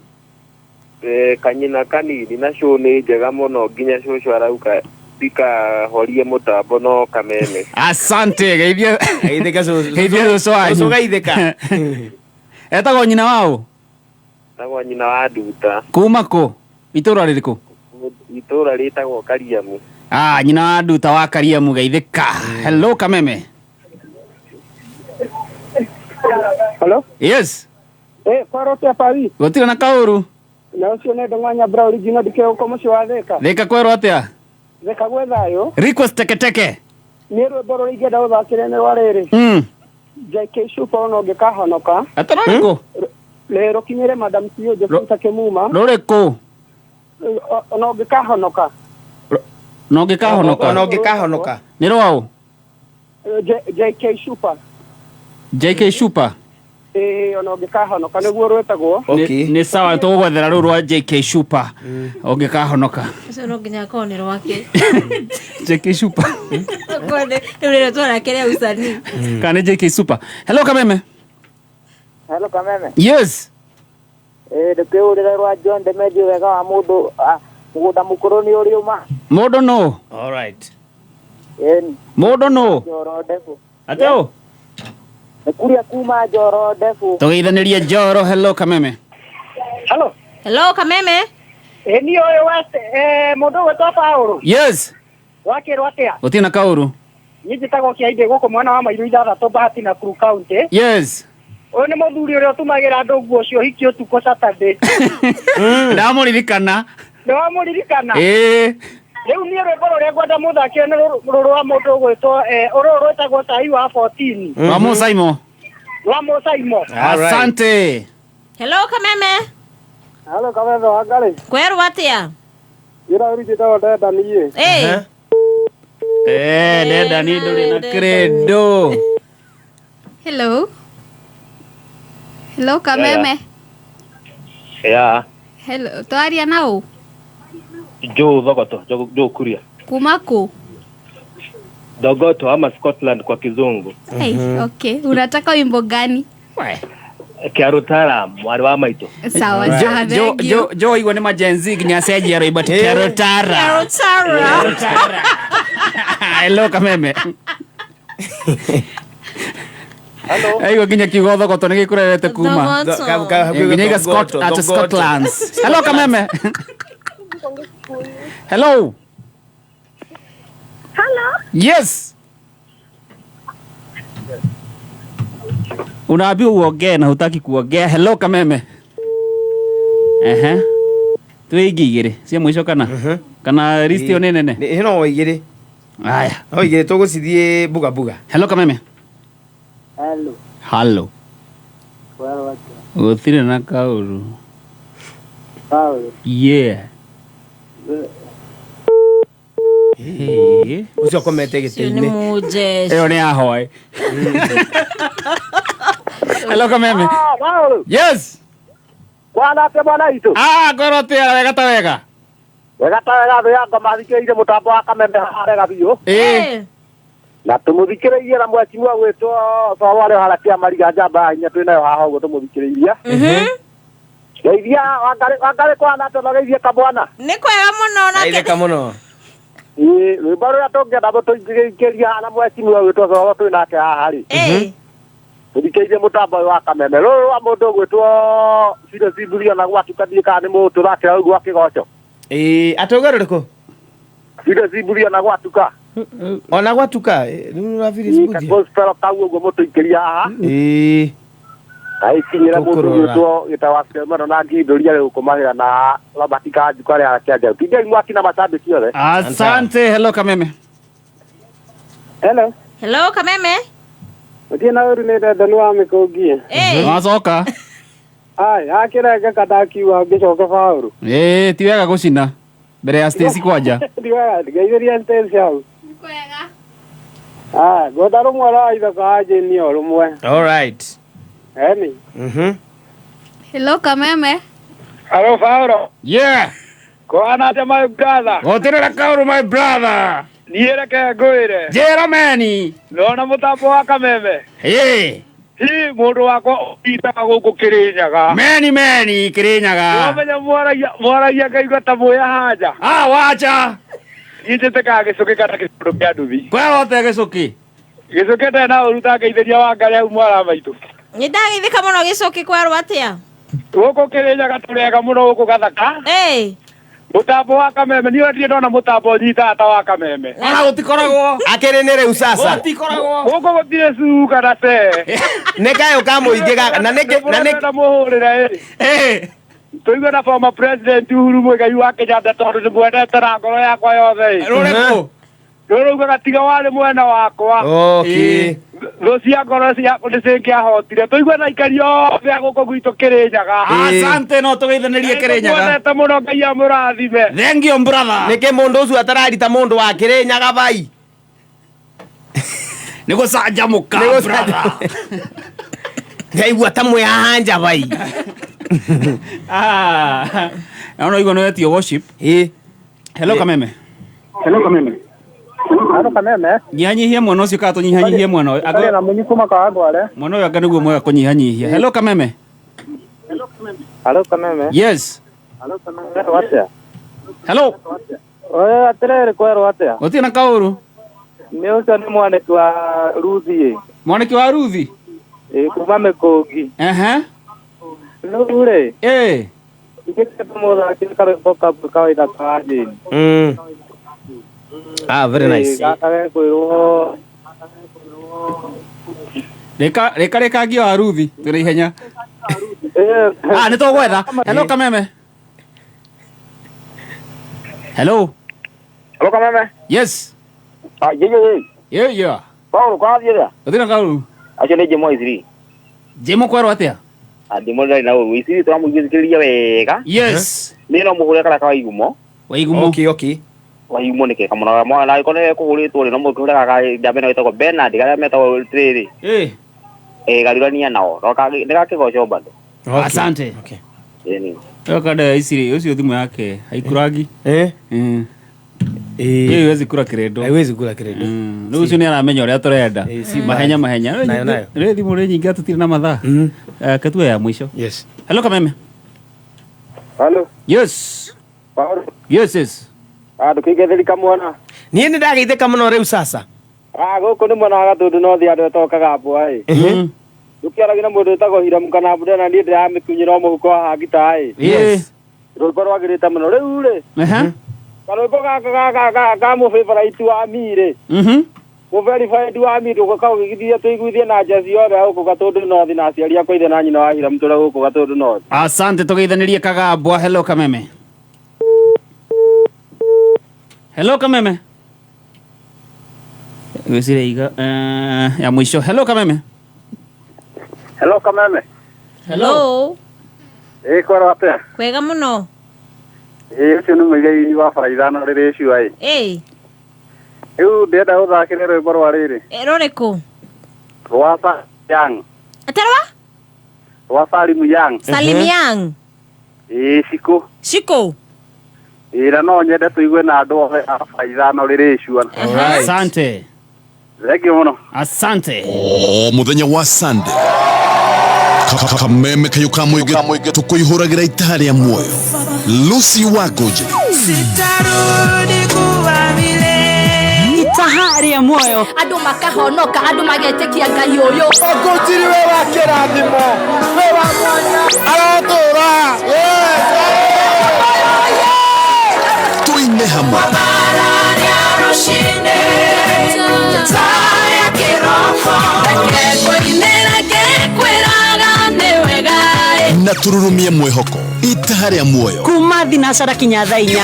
Kanyina kanini na show ni njega muno nginya shosho arauka horie mutambo no Kameme. Asante geithia. Geithia so anyu. So geithika. Etagwo nyina wao? Etagwo nyina wa Nduta. Kuma ko? Itura ririku? Itura ritagwo Kariamu. Nyina wa Nduta wa Kariamu geithika. Hello Kameme. Hello? Yes. Kwaro tia Paris. Gotira na kauru. Na ucio ne ndonganya bra original dike uko mucio wa theka. Theka kwero atia? Theka gwe thayo. Request teke. Ni rwimbo ruringenda uthakire ni rwariri. JK Shupa no ngikahonoka. Atariko. Lero kinyire Madam CEO Joseph Kemuma. Roreko. No ngikahonoka. No ngikahonoka. Ni rwao? JK Shupa. JK Shupa. Ono ngikahonoka niguo rwetagwo. Ni sawa tugwethera ru rwa JK Shupa. Ongikahonoka. Ucio no nginya kone rwake. JK Shupa. Kone rero twara kere usani. Kana JK Shupa. Hello Kameme. Hello Kameme. Yes. Ndekeurira rwa John Ndemethio wega wa mundu mugunda mukuru ni uri uma. Mundu no. All right. Mundu no. Ateo. Nikuria kuma Njoro ndefu. Tugeithanirie Njoro. Hello Kameme. Hello Kameme. Ni oyo wase mundu wetwa Paulo. Yes. Wakirwa atia? Utina Kauru. Nyitagwo Kiainde guku mwana wa Mairu ithathatũ Bahati na Kuru County. Yes. Uyu ni muthuri uria utumagira andu nguo cio hiki utuko Saturday. Ndamuririkana. Ndamuririkana. Riu ni rwimbo ruria ngwenda muthakire ni ruru wa mundu gwitwo uru rwetagwo Tai wa 14. Wa Musaimo. Wa Musaimo. Asante. Hello Kameme. Hello Kameme wangari. Kwerwa atia? Ira uri jita ndenda niye. Ndenda ni nduri na credo. Hello. Hello Kameme. Yeah. Hello. Twaria nao? Joe Thogoto, Joe Kuria. Kumako. Thogoto ama Scotland kwa kizungu. Okay. Unataka wimbo gani? Kiarutara mwari wa maito. Sawa sawa. Jo igwe ni majenzi kinyaseji ya roibati Kiarutara. Hello Kameme. Hello. Aigo kinya kigodho ko tone gikurerete kuma. Ginya Scotland. Hello Kameme. Hello. Yes. Unaambiwa uongee na hutaki kuongea. Hello Kameme. Tuigigire. Cia mwisho kana? Kana listi onene. Hino oigire. Aya. Oigire tugucithie buga. Hello Kameme. Hello. Uthire na Kauru. Yeah. Ucio komete gitini. Eyo ni ahoi. Hello Kameme. Yes. Kwana te bwana itu. Gorote wega ta wega. Wega ta wega thia mathikiriire mutambo wa Kameme harega biu. Na tumuthikiriire na mwakimu agwitwo Thawale harakia mariga njamba hinya twinayo haha uguo tumuthikiriire. Geithia wangari kwana tunogeithie kabwana. Ni kwega muno na Geithia muno. Rwimbo ruria tungenda tuthikiririe na mwakimu agwitwo Thawale twinake haha ri. Tuthikiriire mutambo wa Kameme. Ruru wa mundu ugwitwo Cire Ciburia na gwatukathie kana ni mutu rakira uguo akigoco. Atogaruriko. Cire Ciburia na gwatuka. Ona gwatuka riu Cire Ciburia. Gospel kau uguo mutuikiria haha. Aikinyira mundu ugwitwo gitawasike mano na nginduria riu kumagira na Robert Kanju kare arakiaja. Tindei mwaki na mashabiki othe. Asante. Hello Kameme. Hello Kameme. Utina uri ni ndenda ni wa mikungie. Wacoka. Akirenge kadakiwa ngicoke Paulo. Ti wega gucina mbere ya stage kwanja. Ti wega ngeitheria stage hau. Kwega. Goda rumwe ra ithaka ajeni o rumwe. All right. Hello Kameme. Hello Paulo. Yeah. Kwana te my brother. Gotire na Kauru my brother. Niereke ngwire. Jera meni. Nona mutambo wa Kameme. Mundu wako itaga guku Kirinyaga. Meni Kirinyaga. Wamenya mwaragia ngaigua ta muya haja. Wacha. Itete gicuki kana gicuki kia nduthi. Kwerote gicuki. Gicuki ndena uruta ngeithiria wa Ngai au mwara maitu. Ni ndagithika muno gicuki kwerwa atia? Guku Kirinyaga turega muno guku gathaka. Mutambo wa Kameme ni wendi ndona mutambo nyita ta wa Kameme. Ona gutikoragwo akiri ni riu sasa. Gutikoragwo. Guku gutire cuka na te. Nekayo kamuingiga na na muhurira tuigwe na former president Uhuru Muigai wa Kenyatta tondu ni mwendete na ngoro yakwa yothe. Rureko. Ruru gatiga wari mwena wakwa. Okay. Rucia ngoro cia ndicingĩahotire tuigwe na ikario ya guku gwitu Kirinyaga. Asante no tugeithanirie Kirinyaga. Mwendete muno Ngai amurathime. Thank you brother. Niki mundu ucio atararita mundu wa Kirinyaga bai. Niko sanja muka brother. Ngaigua ta mwe hanja bai. Naona igwe no etio worship. Hello Kameme. Hello Kameme. Nyihanyihia mwana ucio ka tunyihanyihia mwana uyu. Agora na munyi kuma ka agora. Mwana uyu anga niguo mwega kunyihanyihia. Hello Kameme. Hello Kameme. Yes. Hello Kameme. Watia. Hello. Oya atere kwerwa atia. Utina Kauru. Ni ucio ni mwaniki wa Ruthi. Mwaniki wa Ruthi? kuma Mĩkũngi. Nure. Ikete moda kile boka kawaida kaje. Very nice. Reka ngio aruthi tũrĩ ihenya. Nĩ tũgwetha. Hello Kameme. Hello. Hello Kameme. Yes. Yeah. Paulo kwa thira. Thira kaulu. Acho ni Jemo Isiri. Jemo kwero atia? Jemo ndari na Isiri turamugizikiria wega. Yes. Ni no muhure kala kwa igumo. Wa igumo. Okay. Wa igumo ni ke kamona mwana ikone kuhuritwo no muhure kaka jambe no itako Bernard kala metako trade. Galirania nao. Roka ndika kigoco bado. Asante. Okay. Yeni. Kada Isiri ucio thimu yake haikuragi. Haiwezi kura kiredo. Haiwezi kura kiredo. Ndio ucio ni aramenya uria turenda. Mahenya. Nayo. Rĩ thimu rĩ nyingi atutire na mathaa. Katue ya mwisho. Yes. Hello Kameme. Hello. Yes. Paulo. Yes. Ndukigethirika mwana. Niĩ nĩ ndageithĩka mũno rĩu sasa. Gũkũ nĩ mwena wa Gatundu no thi andũ etokaga mbwa Ukiaragira mundu etago Hiram kana Buda na ndiye ndamikunyira muhuko wa gita Rwimbo rwagirite muno riu ri. Rwimbo ga mu favorite wa mire. Mu verified wa mire uko githia tuiguithie na jazi yothe uko Gatundu no thi na aciari akwa ithe na nyina wa Hiram tura uko Gatundu no. Asante tugeithanirie Kagambwa. Hello Kameme. Hello Kameme. Wesire iga ya mwisho. Hello Kameme. Hello Kameme. Hello. Kwara atia? Kwega muno. Ucio nĩ mũigai wa bara ithano rĩrĩ icua rĩu ndĩrenda ũthakĩre rwĩmbo rwa rĩrĩ. Rũrĩkũ? Rwa Salim Young. Atarwa? Rwa Salim Young. Salim Young. Shiko. Na no nyende tũigue na andũ othe a bara ithano rĩrĩ icua. Asante. Thank you muno. Asante. Muthenya wa Sunday. Kameme kayuka mwige tukuihuragira itaha rĩa muoyo. Lucy Wagoje. Sitarudi kuwa vile. Itaha rĩa muoyo. Andũ makahonoka, andũ magetekia Ngai ũyũ. Ogotiri we wa kĩrathimo. We wa mwanya. Aratũra. Tuine hamwe. Na tururumie mwehoko itaha rĩa muoyo kuma thinacara kinya thaa 4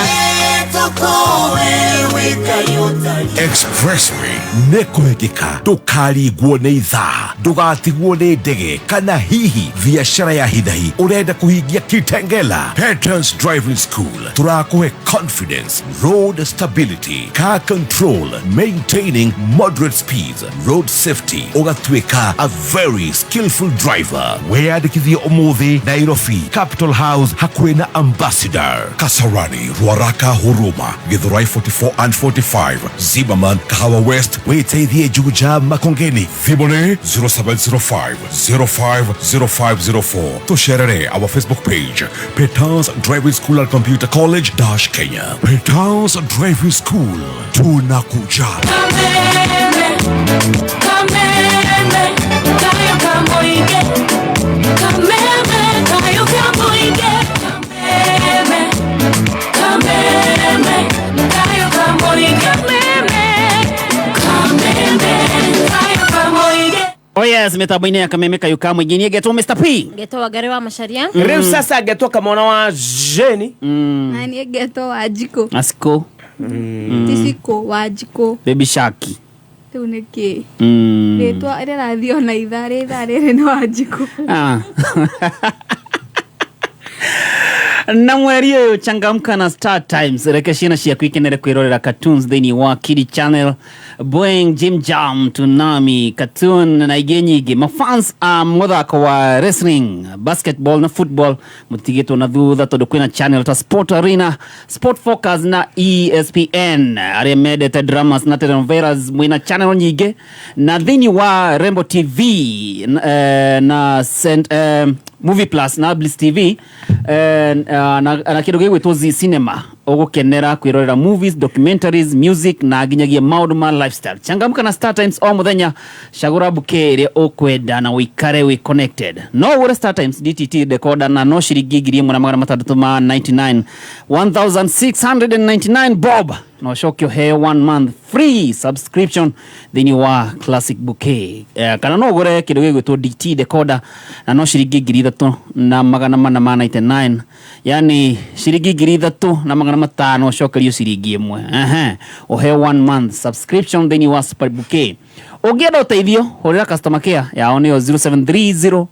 Expressway nĩkũhĩkĩka ndũkarigwo nĩ ithaa ndũgatigwo nĩ ndege kana hihi biacara ya hidahi ũrenda kũhingia Kitengela. Patterns Driving School tũrakũhe confidence, road stability, car control, maintaining moderate speeds, road safety, ũgatuĩka a very skillful driver. Weyandĩkithie ũmũthĩ Nairobi Capital House hakuhĩ na Ambassador, Kasarani, Ruaraka, Huruma, Githurai 44 and 45, Zimmerman, Kahawa West, wĩteithie Juja, Makongeni. Thimũ 0705 050504. Tucerere our Facebook page, Peters Driving School and Computer College Kenya. Peters Driving School, tunakuja. Oh yes, mitambo-inĩ ya Kameme kayuka mwingine agetwo Mr. P. Getwo Wangari wa Macharia. Rĩu sasa agetwo Kamwana wa Jeni. Na niĩ ngetwo Wanjikũ. Asiko. Tisiko Wanjikũ. Baby Sharky. Rĩu nĩkĩ? Rĩtwa rĩrathio na ithaa rĩrĩ nĩ Wanjikũ. Na mweri ũyũ changamka na Star Times reke ciana ciaku ikenere kwĩrorera cartoons thĩinĩ wa Kiddy Channel, Boeing, Jim Jam, Tsunami, cartoon na ingĩ nyingĩ. Mafans a mũthako wa wrestling, basketball na football mũtigĩtwo na thutha tondũ kwĩna channel ta Sport Arena, Sport Focus na ESPN. Arĩa mendete dramas na telenovelas mwĩna channel nyingĩ, na thĩinĩ wa Rainbow TV na Movie Plus na Bliss TV na kindu gigwitwo Z Cinema ugukenera kwirorera movies, documentaries, music na ginyagia maundu ma lifestyle. Changamka na Star Times o muthenya, shagura buke iria ukwenda na wikare we connected. No ure Star Times DTT decoder na no shiringi 1,399 1,699 bob. No shock your hair 1 month free subscription then you are classic bouquet. Kana no ugure kindu gigwitwo DT decoder na no shiringi 3,499 yani shiringi 3,500 shokerio shiringi imwe. Uhe 1 month subscription then you are super bouquet. Ugienda uteithio horera customer care yao ni 0730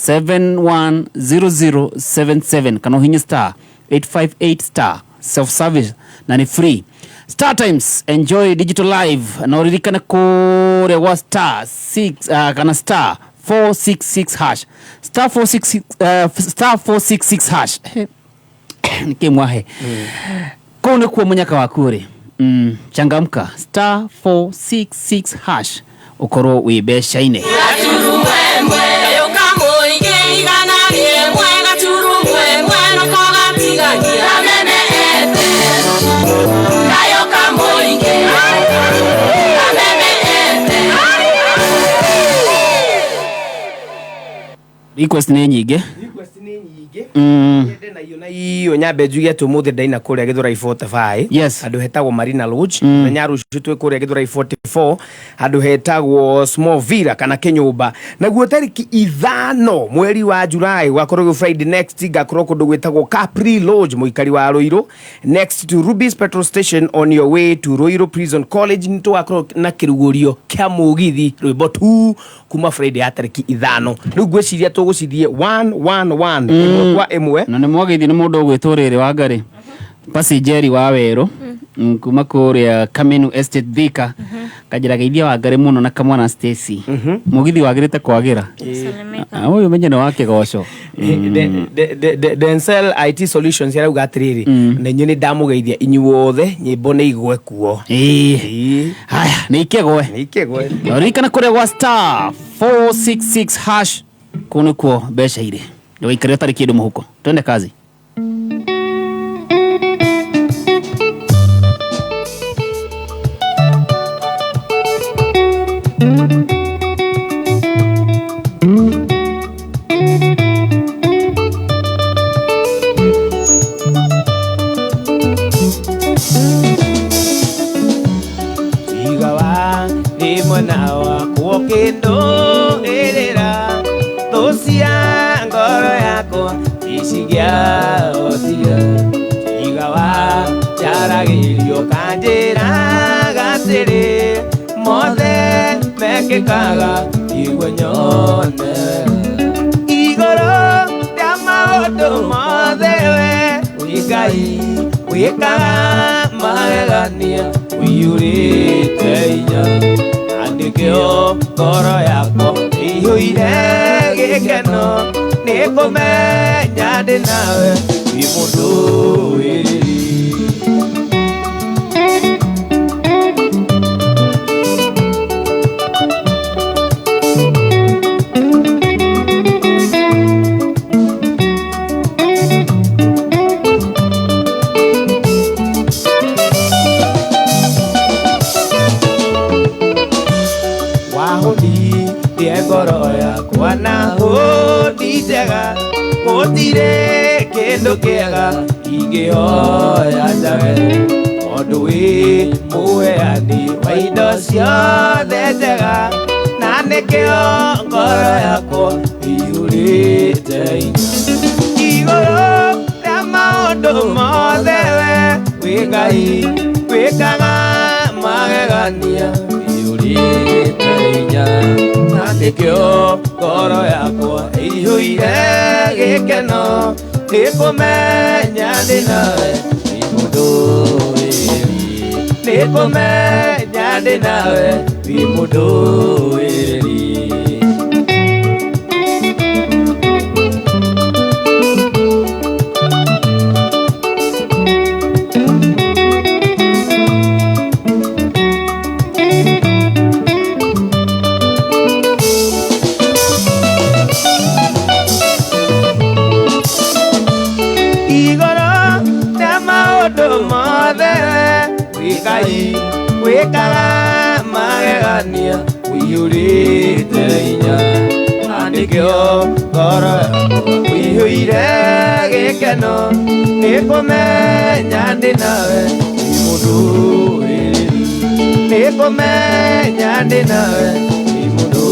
710077 kana hinya star 858 star self service na ni free. Star Times, enjoy digital live na uririkane kore wa star 6 kana star 466 hash star 466 hash nikimwahe kone kwa munyaka wakure changamka star 466 hash ukoro wibesha ine request ni nyinge na iyo na iyo nyambe njuge tumuthi ndaina kuria Githurai 45 yes andu hetagwo Marina Lodge na nyaru citwe kuria Githurai 44 andu hetagwo Small Villa kana Kenyumba naguo tariki 5 mweri wa Julai wakorwo Friday next gakorwo kundu gwetagwo Capri Lodge muikari wa Ruiru next to Ruby's petrol station on your way to Ruiru Prison College nito akorwo na kirugurio kya mugithi rwimbo tu kuma Friday ya tariki 5 riu gwiciria tugucithie 111 kwa emwe na nimwagithi ni mundu gwitũrĩre wa ngari passenger wa Weru kuma kuria Kamenu Estate Thika kajira geithia wa ngari muno na kamwana Stacy mugithi wagirite kwagira uyu menye no wake goco Denzel IT Solutions ya uga atiriri na nyoni ndamugeithia inyuothe nyimbo ni igwe kuo haya ni ikegwe rikana kuria wa star 466 hash kuno kuo besha ire ndio ikare tariki ndo muhuko twende kazi igawa ni mwana wa kuokendo erera tosia ngoro yako isigia otia igawa charagirio kanjira gatire mothe mekekaga igwenyone igoro damaodo mothewe igai wikaga magegania uyurite inya andikio ngoro yako ihuire gikeno nikumenya ndi nawe wi mundu wiriri ngoro yakwa na hodi njega gutire kindu kiega ingioya njage tondu wi muheani wa indo ciothe njega na nikio ngoro yakwa iyurite iguru ria maundu mothe we wi Ngai wikaga magegania iyurite inya nikio ngoro yakwa ihuire gikeno nikumenya ndi nawe wi mundu wiriri nikumenya ndi nawe wi mundu wiriri magegania wĩiyũrĩte hinya na nĩkĩo ngoro yakwa wĩihũire gĩkeno nĩ kũmenya ndĩ nawe wĩ mũndũ wĩrĩru nĩ kũmenya ndĩ nawe wĩ mũndũ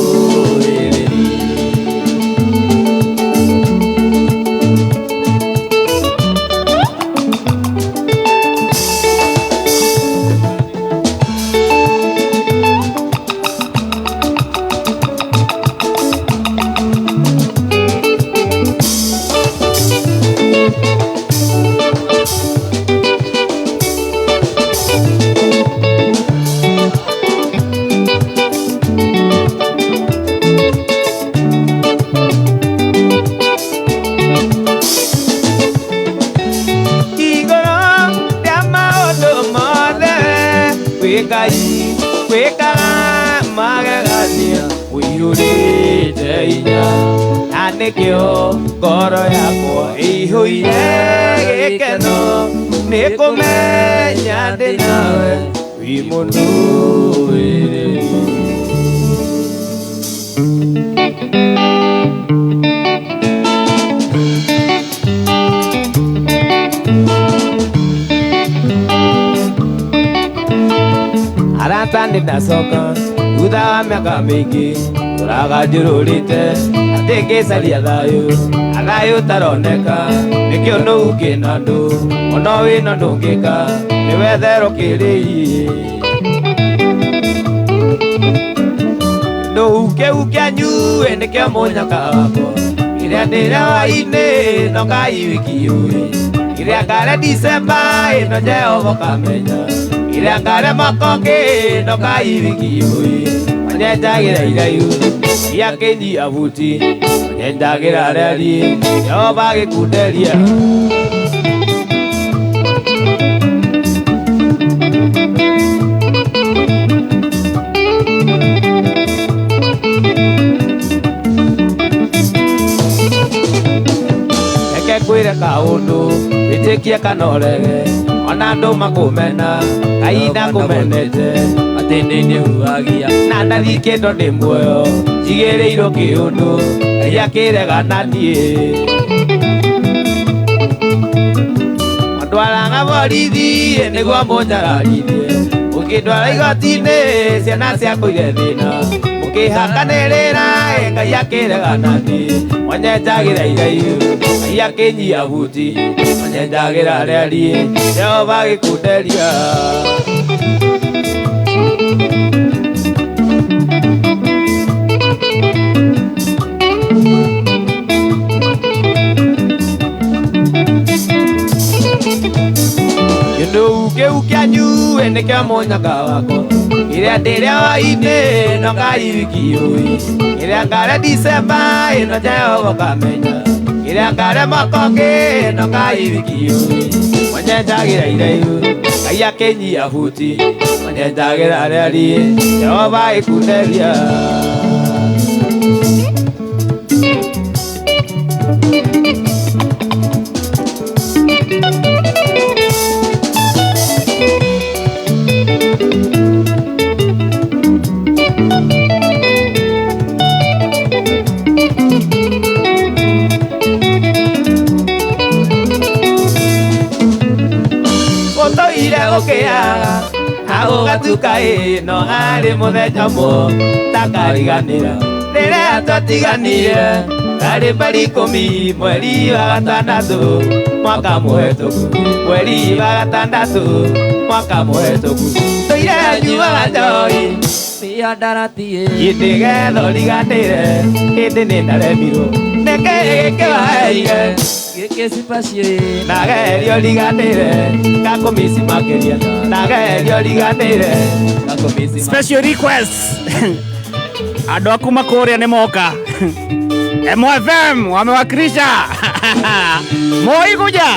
wĩrĩru wĩkaga magegania wĩiyũrĩte hinya na nĩkĩo ngoro yakwa ĩihũire gĩkeno nĩ kũmenya ndĩ nawe wĩ mũndũ wĩrĩru arantani ndacoka thutha wa mĩaka mĩingĩ tũraganjũrũrĩte atĩ ngĩcaria thayũ taroneka nĩkĩo nũu kĩna ndũ ona wĩna ndũngĩka nĩwe therũ kĩrĩirie nũu kĩu kĩanyu nĩkĩo mũnyaka wakwa kĩrĩa ndĩrĩa hwainĩ no Ngai wiki ũĩ kĩrĩa ngare Decemba ĩno Jehova kamenya kĩrĩa ngare makoke no Ngai wiki ũĩ onyenjagĩra iraihu iakĩnyia buti onyenjagĩra reri Jehova agĩkunderia kwĩre kaũndũ wĩtĩkie kana ũrege ona andũ makũmena Ngai ndakũmenete atĩ nĩhuhagia na ndathiĩ kĩndo ndĩ muoyo njigĩrĩirwo kĩũndũ Ngai akĩrega na niĩ ndwaraga borithi nĩguo mũnjararithie ũkĩndwara igoti-inĩ ciana ciakũire thĩna mũkĩhakanĩrĩra Ngai akĩrega na niĩ onyenjagĩra iraihu Ngai akĩnyia buti onyenjagĩra reri Jehova agĩkunderia kĩndũ kĩu kĩanyu nĩkĩo mũnyaka wakwa kĩrĩa ndĩrĩa hwainĩ no Ngai wiki ũĩ kĩrĩa ngare Decemba ĩno Jehova kamenya kĩrĩa ngare makoke no Ngai wiki ũĩ onyenjagĩra iraihu Ngai akĩnyia buti onyenjagĩra reri Jehova agĩkunderia ũtũire ũkĩaga agũgatuka ĩno harĩ mũthenya takariganĩra rĩrĩa twatiganire harĩ mbari 10 mweri wa gatandatũ mwaka mũhetũku mweri wa gatandatũ mwaka mũhetũku tũire nyuaga njohi miandaratie gĩtĩgetho riganĩre hĩndĩ nĩndaremirwo nĩkĩ gĩkĩwaheire nagerio riganĩre gakomisi makĩria nagerio riganĩre gakomisi special request andũ aku makũrĩa nĩ moka MFM wamewakilisha Moi kuja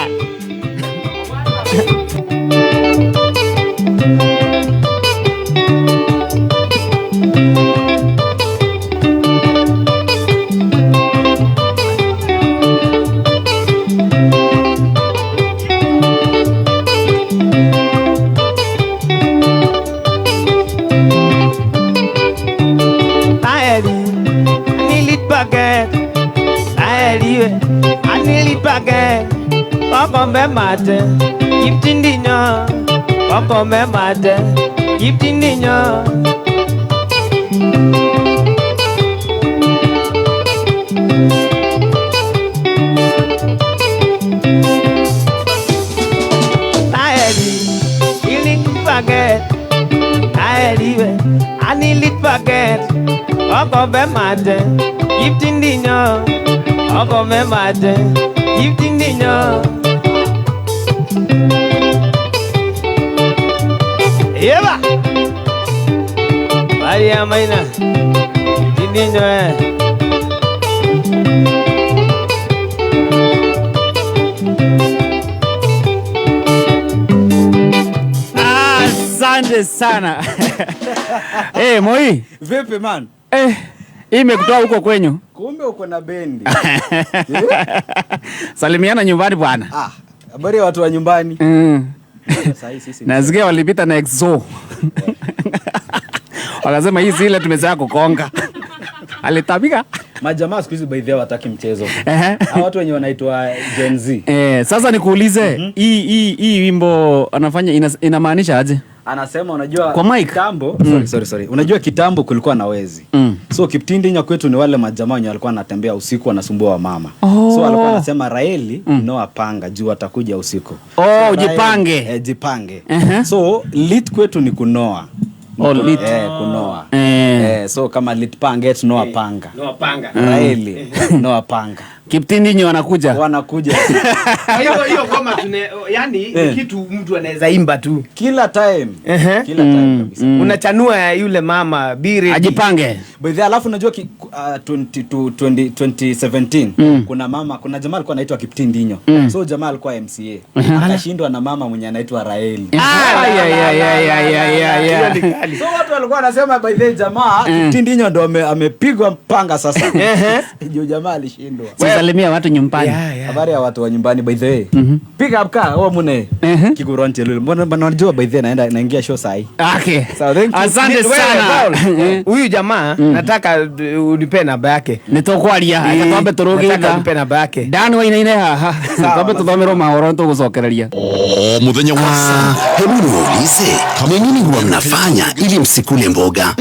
Wakome mate Kiptindinyo Wakome mate Kiptindinyo Anilit paket Wakome mate Kiptindinyo Wakome mate Kiptindinyo Eba Maria Maina Kiptindinyo Asante sana. Moi. Vipi man? Hii imekutoa huko kwenyu. Kumbe uko na bendi. Salimiana nyumbani bwana. Habari ya watu wa nyumbani. Nasikia walipita na exo. Wakasema hii zile tumezoea kukonga. Alitabika. Majamaa siku hizi by the way wataki mchezo. Hao watu wenye wanaitwa Gen Z. Sasa nikuulize, hii wimbo anafanya inamaanisha aje? Anasema unajua kwa mic kitambo sorry. Unajua kitambo kulikuwa na wezi. So Kiptindinyo kwetu ni wale majamaa wenye walikuwa wanatembea usiku wanasumbua mama. So alikuwa anasema Raeli no apanga juu atakuja usiku. So, jipange. Jipange. So lit kwetu ni kunoa. Lit. Kunoa. So kama lit panget no apanga. No apanga. Raeli no apanga. Kiptindinyo wanakuja. Hiyo kama yani kitu mtu anaweza imba tu kila time. Kila time kabisa. Unachanua yule mama biri ajipange. By the alafu unajua 2017 kuna jamaa alikuwa anaitwa Kiptindinyo. So jamaa alikuwa MCA. Akashindwa na mama mwenye anaitwa Raeli. So watu walikuwa wanasema by the jamaa Kiptindinyo ndo amepigwa mpanga sasa. Ndio jamaa alishindwa. Salimia watu nyumbani. Habari ya watu wa nyumbani by the way. Pick up car au mune. Kiguronte lule. Mbona unajua by the way naingia show sahi. Okay. So thank you. Asante sana. Huyu jamaa nataka unipe namba yake. Nitokwaria akatombe turugitha. Nataka unipe namba yake. Dan wa ine haha. Tombe tuthomero mahoro tugucokereria. Muthenya wa hebu niulize, kama nini huwa mnafanya ili msikule mboga?